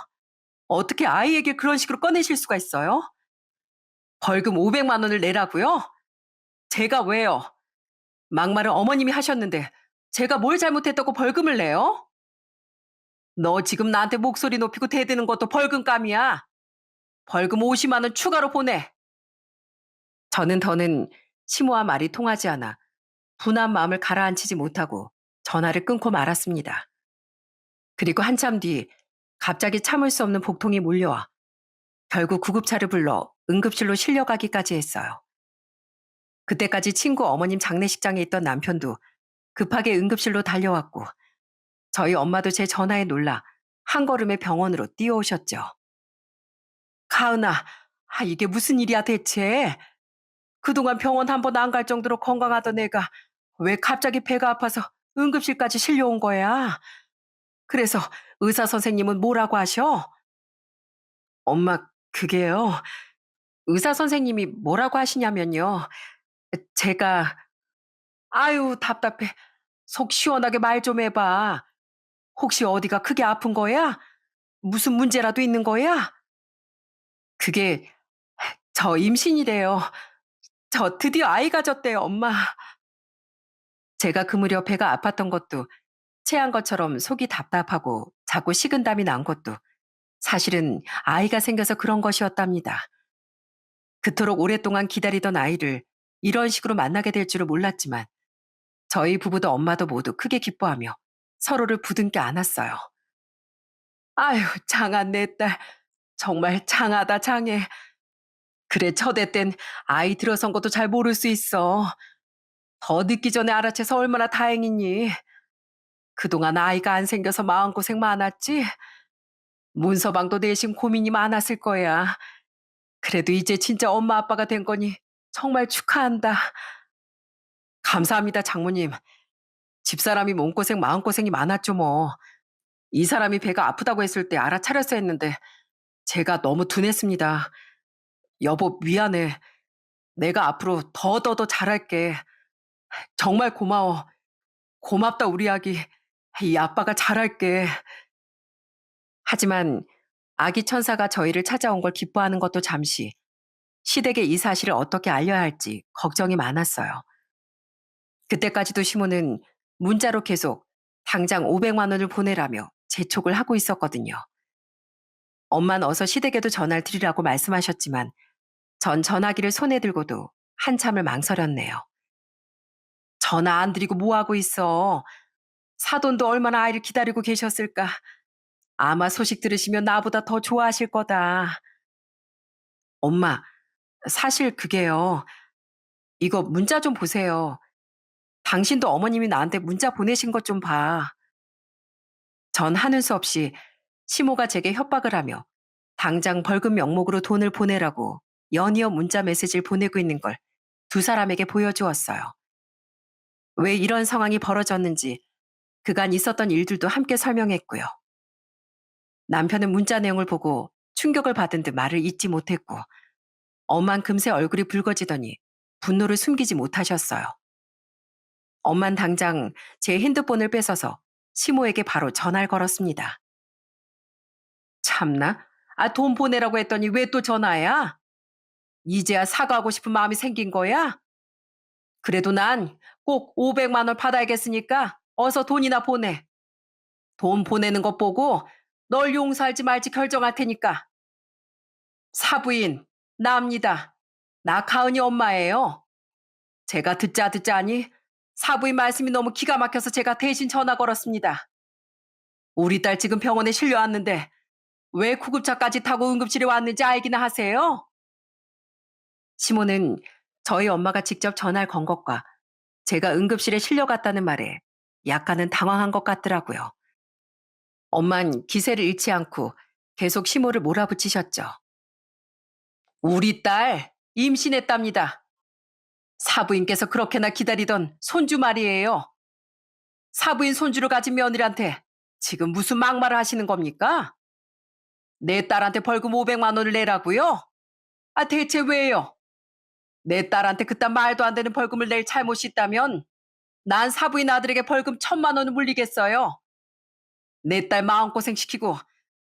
어떻게 아이 얘기를 그런 식으로 꺼내실 수가 있어요? 벌금 500만 원을 내라고요? 제가 왜요? 막말은 어머님이 하셨는데 제가 뭘 잘못했다고 벌금을 내요? 너 지금 나한테 목소리 높이고 대드는 것도 벌금감이야. 벌금 50만 원 추가로 보내. 저는 더는 시모와 말이 통하지 않아 분한 마음을 가라앉히지 못하고 전화를 끊고 말았습니다. 그리고 한참 뒤 갑자기 참을 수 없는 복통이 몰려와 결국 구급차를 불러 응급실로 실려가기까지 했어요. 그때까지 친구 어머님 장례식장에 있던 남편도 급하게 응급실로 달려왔고 저희 엄마도 제 전화에 놀라 한 걸음에 병원으로 뛰어오셨죠. 가은아, 이게 무슨 일이야 대체? 그동안 병원 한 번 안 갈 정도로 건강하던 애가 왜 갑자기 배가 아파서 응급실까지 실려온 거야? 그래서 의사 선생님은 뭐라고 하셔? 엄마, 그게요. 의사 선생님이 뭐라고 하시냐면요. 제가, 아유, 답답해. 속 시원하게 말 좀 해봐. 혹시 어디가 크게 아픈 거야? 무슨 문제라도 있는 거야? 그게 저 임신이래요. 저 드디어 아이 가졌대요, 엄마. 제가 그 무렵 배가 아팠던 것도 체한 것처럼 속이 답답하고 자꾸 식은땀이 난 것도 사실은 아이가 생겨서 그런 것이었답니다. 그토록 오랫동안 기다리던 아이를 이런 식으로 만나게 될 줄은 몰랐지만 저희 부부도 엄마도 모두 크게 기뻐하며 서로를 부둥켜 안았어요. 아유, 장한 내 딸. 정말 장하다, 장해. 그래, 첫애 땐 아이 들어선 것도 잘 모를 수 있어. 더 늦기 전에 알아채서 얼마나 다행이니. 그동안 아이가 안 생겨서 마음고생 많았지? 문서방도 내심 고민이 많았을 거야. 그래도 이제 진짜 엄마 아빠가 된 거니 정말 축하한다. 감사합니다, 장모님. 집사람이 몸고생 마음고생이 많았죠 뭐. 이 사람이 배가 아프다고 했을 때 알아차렸어야 했는데 제가 너무 둔했습니다. 여보, 미안해. 내가 앞으로 더더더 잘할게. 정말 고마워. 고맙다, 우리 아기. 이 아빠가 잘할게. 하지만 아기 천사가 저희를 찾아온 걸 기뻐하는 것도 잠시 시댁에 이 사실을 어떻게 알려야 할지 걱정이 많았어요. 그때까지도 시모는 문자로 계속 당장 500만 원을 보내라며 재촉을 하고 있었거든요. 엄만 어서 시댁에도 전화를 드리라고 말씀하셨지만 전 전화기를 손에 들고도 한참을 망설였네요. 전화 안 드리고 뭐 하고 있어? 사돈도 얼마나 아이를 기다리고 계셨을까? 아마 소식 들으시면 나보다 더 좋아하실 거다. 엄마, 사실 그게요. 이거 문자 좀 보세요. 당신도 어머님이 나한테 문자 보내신 것 좀 봐. 전 하는 수 없이 시모가 제게 협박을 하며 당장 벌금 명목으로 돈을 보내라고 연이어 문자 메시지를 보내고 있는 걸 두 사람에게 보여주었어요. 왜 이런 상황이 벌어졌는지 그간 있었던 일들도 함께 설명했고요. 남편은 문자 내용을 보고 충격을 받은 듯 말을 잇지 못했고 엄만 금세 얼굴이 붉어지더니 분노를 숨기지 못하셨어요. 엄만 당장 제 핸드폰을 뺏어서 시모에게 바로 전화를 걸었습니다. 참나? 아, 돈 보내라고 했더니 왜 또 전화야? 이제야 사과하고 싶은 마음이 생긴 거야? 그래도 난 꼭 500만 원 받아야겠으니까 어서 돈이나 보내. 돈 보내는 것 보고 널 용서할지 말지 결정할 테니까. 사부인, 나입니다. 나 가은이 엄마예요. 제가 듣자 듣자 하니 사부인 말씀이 너무 기가 막혀서 제가 대신 전화 걸었습니다. 우리 딸 지금 병원에 실려왔는데 왜 구급차까지 타고 응급실에 왔는지 알기나 하세요? 시모는 저희 엄마가 직접 전화를 건 것과 제가 응급실에 실려갔다는 말에 약간은 당황한 것 같더라고요. 엄만 기세를 잃지 않고 계속 시모를 몰아붙이셨죠. 우리 딸 임신했답니다. 사부인께서 그렇게나 기다리던 손주 말이에요. 사부인 손주를 가진 며느리한테 지금 무슨 막말을 하시는 겁니까? 내 딸한테 벌금 500만 원을 내라고요? 아, 대체 왜요? 내 딸한테 그딴 말도 안 되는 벌금을 낼 잘못이 있다면 난 사부인 아들에게 벌금 1,000만 원을 물리겠어요. 내 딸 마음고생 시키고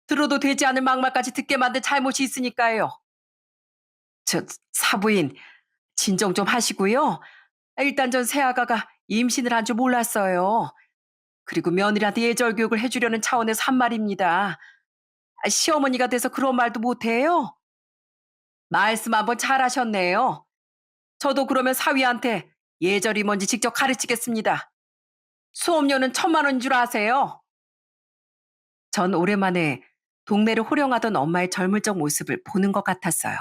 들어도 되지 않을 막말까지 듣게 만든 잘못이 있으니까요. 저 사부인 진정 좀 하시고요. 일단 전 새아가가 임신을 한 줄 몰랐어요. 그리고 며느리한테 예절 교육을 해주려는 차원에서 한 말입니다. 아, 시어머니가 돼서 그런 말도 못해요? 말씀 한번 잘하셨네요. 저도 그러면 사위한테 예절이 뭔지 직접 가르치겠습니다. 수업료는 1,000만 원인 줄 아세요? 전 오랜만에 동네를 호령하던 엄마의 젊을 적 모습을 보는 것 같았어요.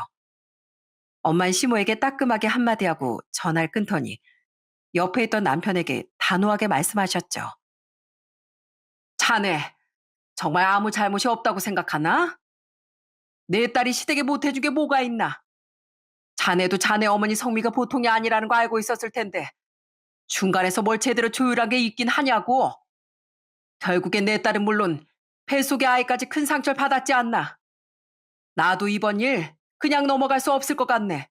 엄마는 시모에게 따끔하게 한마디 하고 전화를 끊더니 옆에 있던 남편에게 단호하게 말씀하셨죠. 자네, 정말 아무 잘못이 없다고 생각하나? 내 딸이 시댁에 못해준 게 뭐가 있나? 자네도 자네 어머니 성미가 보통이 아니라는 거 알고 있었을 텐데 중간에서 뭘 제대로 조율한 게 있긴 하냐고. 결국엔 내 딸은 물론 뱃속의 아이까지 큰 상처를 받았지 않나. 나도 이번 일 그냥 넘어갈 수 없을 것 같네.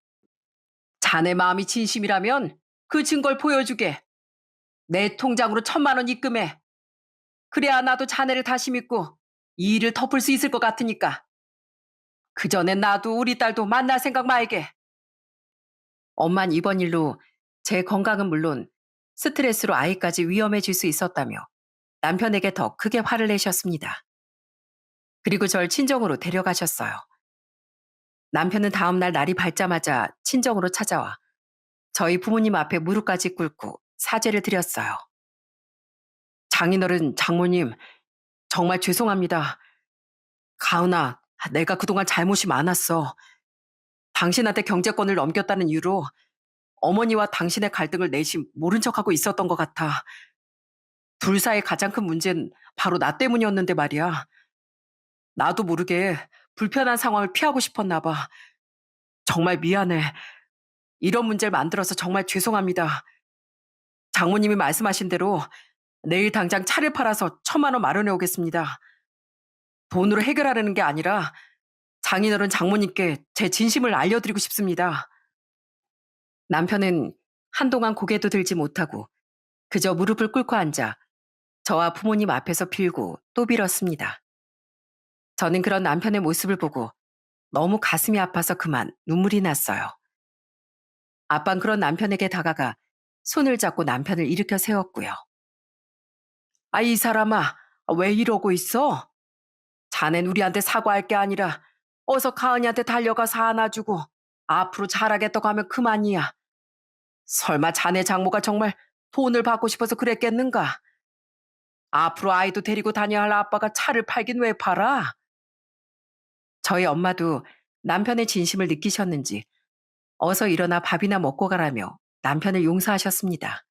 자네 마음이 진심이라면 그 증거를 보여주게. 내 통장으로 1,000만 원 입금해. 그래야 나도 자네를 다시 믿고 이 일을 덮을 수 있을 것 같으니까. 그전엔 나도 우리 딸도 만날 생각 말게. 엄만 이번 일로 제 건강은 물론 스트레스로 아이까지 위험해질 수 있었다며 남편에게 더 크게 화를 내셨습니다. 그리고 절 친정으로 데려가셨어요. 남편은 다음날 날이 밝자마자 친정으로 찾아와 저희 부모님 앞에 무릎까지 꿇고 사죄를 드렸어요. 장인어른, 장모님, 정말 죄송합니다. 가은아, 내가 그동안 잘못이 많았어. 당신한테 경제권을 넘겼다는 이유로 어머니와 당신의 갈등을 내심 모른 척하고 있었던 것 같아. 둘 사이의 가장 큰 문제는 바로 나 때문이었는데 말이야. 나도 모르게 불편한 상황을 피하고 싶었나 봐. 정말 미안해. 이런 문제를 만들어서 정말 죄송합니다. 장모님이 말씀하신 대로 내일 당장 차를 팔아서 1,000만 원 마련해 오겠습니다. 돈으로 해결하려는 게 아니라 장인어른 장모님께 제 진심을 알려드리고 싶습니다. 남편은 한동안 고개도 들지 못하고 그저 무릎을 꿇고 앉아 저와 부모님 앞에서 빌고 또 빌었습니다. 저는 그런 남편의 모습을 보고 너무 가슴이 아파서 그만 눈물이 났어요. 아빤 그런 남편에게 다가가 손을 잡고 남편을 일으켜 세웠고요. 아, 이 사람아, 왜 이러고 있어? 자넨 우리한테 사과할 게 아니라 어서 가은이한테 달려가서 안아주고 앞으로 잘하겠다고 하면 그만이야. 설마 자네 장모가 정말 돈을 받고 싶어서 그랬겠는가? 앞으로 아이도 데리고 다녀야 할 아빠가 차를 팔긴 왜 팔아? 저희 엄마도 남편의 진심을 느끼셨는지 어서 일어나 밥이나 먹고 가라며 남편을 용서하셨습니다.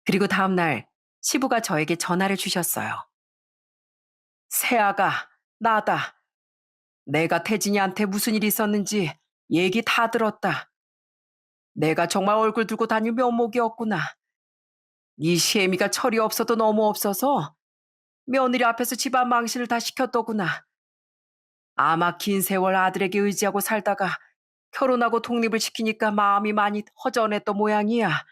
그리고 다음날 시부가 저에게 전화를 주셨어요. 새아가, 나다. 내가 태진이한테 무슨 일이 있었는지 얘기 다 들었다. 내가 정말 얼굴 들고 다닐 면목이었구나. 이 시애미가 철이 없어도 너무 없어서 며느리 앞에서 집안 망신을 다 시켰더구나. 아마 긴 세월 아들에게 의지하고 살다가 결혼하고 독립을 시키니까 마음이 많이 허전했던 모양이야.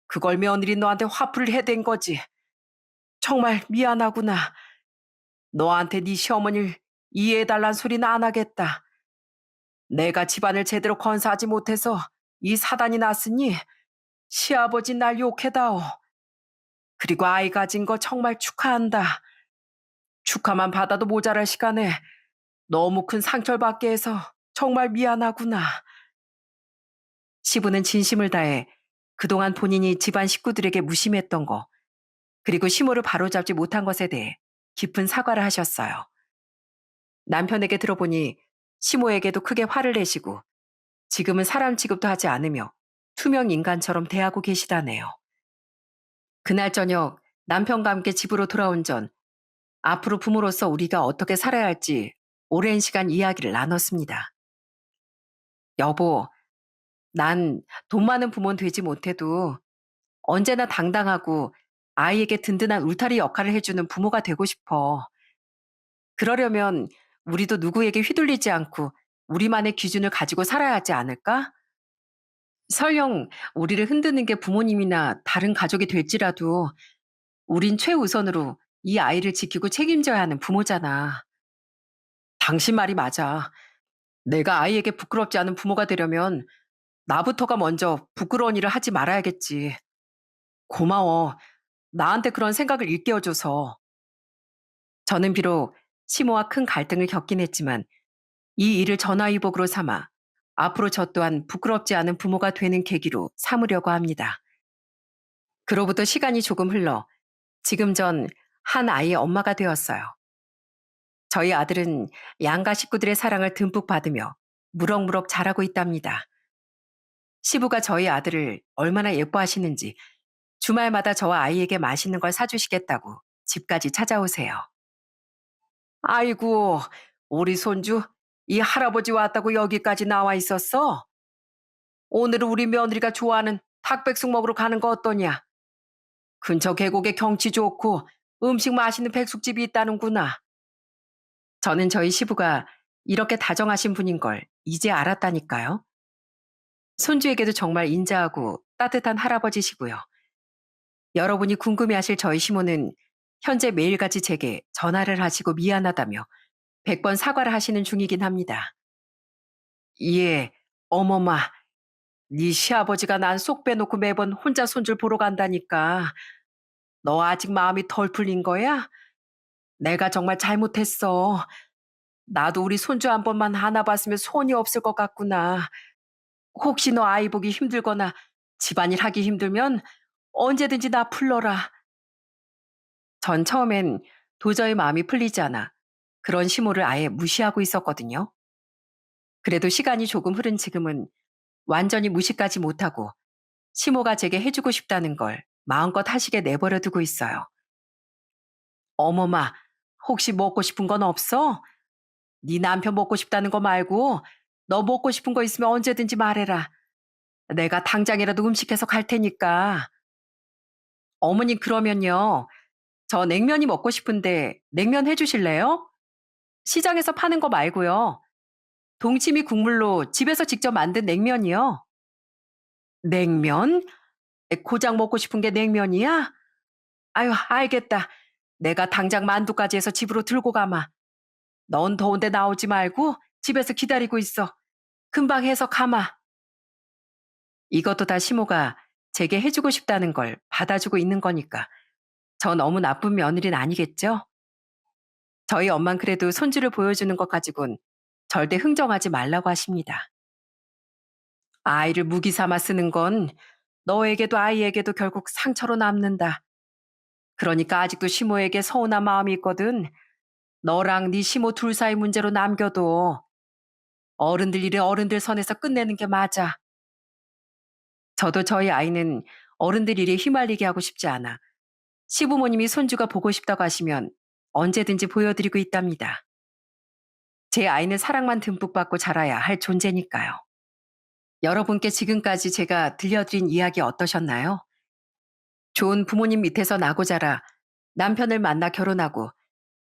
그걸 며느리 너한테 화풀이를 해댄 거지. 정말 미안하구나. 너한테 네 시어머니를 이해해달란 소리는 안 하겠다. 내가 집안을 제대로 건사하지 못해서 이 사단이 났으니 시아버지 날 욕해다오. 그리고 아이 가진 거 정말 축하한다. 축하만 받아도 모자랄 시간에 너무 큰 상처를 받게 해서 정말 미안하구나. 시부는 진심을 다해 그동안 본인이 집안 식구들에게 무심했던 거, 그리고 시모를 바로잡지 못한 것에 대해 깊은 사과를 하셨어요. 남편에게 들어보니 시모에게도 크게 화를 내시고 지금은 사람 취급도 하지 않으며 투명 인간처럼 대하고 계시다네요. 그날 저녁 남편과 함께 집으로 돌아온 전 앞으로 부모로서 우리가 어떻게 살아야 할지 오랜 시간 이야기를 나눴습니다. 여보, 난 돈 많은 부모는 되지 못해도 언제나 당당하고 아이에게 든든한 울타리 역할을 해주는 부모가 되고 싶어. 그러려면 우리도 누구에게 휘둘리지 않고 우리만의 기준을 가지고 살아야 하지 않을까? 설령 우리를 흔드는 게 부모님이나 다른 가족이 될지라도 우린 최우선으로 이 아이를 지키고 책임져야 하는 부모잖아. 당신 말이 맞아. 내가 아이에게 부끄럽지 않은 부모가 되려면 나부터가 먼저 부끄러운 일을 하지 말아야겠지. 고마워. 나한테 그런 생각을 일깨워줘서. 저는 비록 시모와 큰 갈등을 겪긴 했지만 이 일을 전화위복으로 삼아 앞으로 저 또한 부끄럽지 않은 부모가 되는 계기로 삼으려고 합니다. 그로부터 시간이 조금 흘러 지금 전 한 아이의 엄마가 되었어요. 저희 아들은 양가 식구들의 사랑을 듬뿍 받으며 무럭무럭 자라고 있답니다. 시부가 저희 아들을 얼마나 예뻐하시는지 주말마다 저와 아이에게 맛있는 걸 사주시겠다고 집까지 찾아오세요. 아이고, 우리 손주, 이 할아버지 왔다고 여기까지 나와 있었어? 오늘은 우리 며느리가 좋아하는 닭백숙 먹으러 가는 거 어떠냐? 근처 계곡에 경치 좋고 음식 맛있는 백숙집이 있다는구나. 저는 저희 시부가 이렇게 다정하신 분인 걸 이제 알았다니까요. 손주에게도 정말 인자하고 따뜻한 할아버지시고요. 여러분이 궁금해하실 저희 시모는 현재 매일같이 제게 전화를 하시고 미안하다며 100번 사과를 하시는 중이긴 합니다. 예, 어머마, 네 시아버지가 난 쏙 빼놓고 매번 혼자 손줄 보러 간다니까. 너 아직 마음이 덜 풀린 거야? 내가 정말 잘못했어. 나도 우리 손주 한 번만 안아봤으면 소원이 없을 것 같구나. 혹시 너 아이 보기 힘들거나 집안일 하기 힘들면 언제든지 나 불러라. 전 처음엔 도저히 마음이 풀리지 않아 그런 시모를 아예 무시하고 있었거든요. 그래도 시간이 조금 흐른 지금은 완전히 무시까지 못하고 시모가 제게 해주고 싶다는 걸 마음껏 하시게 내버려 두고 있어요. 어머마, 혹시 먹고 싶은 건 없어? 네 남편 먹고 싶다는 거 말고 너 먹고 싶은 거 있으면 언제든지 말해라. 내가 당장이라도 음식해서 갈 테니까. 어머니 그러면요. 저 냉면이 먹고 싶은데 냉면 해주실래요? 시장에서 파는 거 말고요. 동치미 국물로 집에서 직접 만든 냉면이요. 냉면? 고장 먹고 싶은 게 냉면이야? 아유, 알겠다. 내가 당장 만두까지 해서 집으로 들고 가마. 넌 더운데 나오지 말고 집에서 기다리고 있어. 금방 해서 가마. 이것도 다 시모가 제게 해주고 싶다는 걸 받아주고 있는 거니까. 저 너무 나쁜 며느리는 아니겠죠? 저희 엄만 그래도 손주를 보여주는 것 가지고는 절대 흥정하지 말라고 하십니다. 아이를 무기 삼아 쓰는 건 너에게도 아이에게도 결국 상처로 남는다. 그러니까 아직도 시모에게 서운한 마음이 있거든. 너랑 네 시모 둘 사이 문제로 남겨도 어른들 일에 어른들 선에서 끝내는 게 맞아. 저도 저희 아이는 어른들 일에 휘말리게 하고 싶지 않아. 시부모님이 손주가 보고 싶다고 하시면 언제든지 보여드리고 있답니다. 제 아이는 사랑만 듬뿍 받고 자라야 할 존재니까요. 여러분께 지금까지 제가 들려드린 이야기 어떠셨나요? 좋은 부모님 밑에서 나고 자라 남편을 만나 결혼하고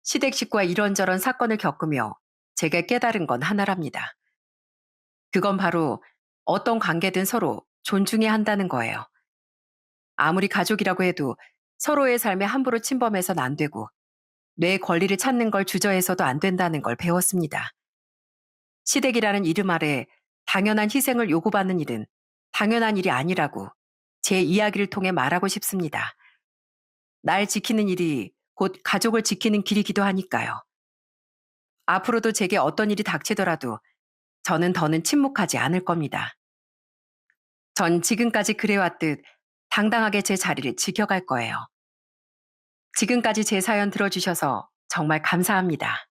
시댁식과 이런저런 사건을 겪으며 제가 깨달은 건 하나랍니다. 그건 바로 어떤 관계든 서로 존중해야 한다는 거예요. 아무리 가족이라고 해도 서로의 삶에 함부로 침범해서는 안 되고 내 권리를 찾는 걸 주저해서도 안 된다는 걸 배웠습니다. 시댁이라는 이름 아래 당연한 희생을 요구받는 일은 당연한 일이 아니라고 제 이야기를 통해 말하고 싶습니다. 날 지키는 일이 곧 가족을 지키는 길이기도 하니까요. 앞으로도 제게 어떤 일이 닥치더라도 저는 더는 침묵하지 않을 겁니다. 전 지금까지 그래왔듯 당당하게 제 자리를 지켜갈 거예요. 지금까지 제 사연 들어주셔서 정말 감사합니다.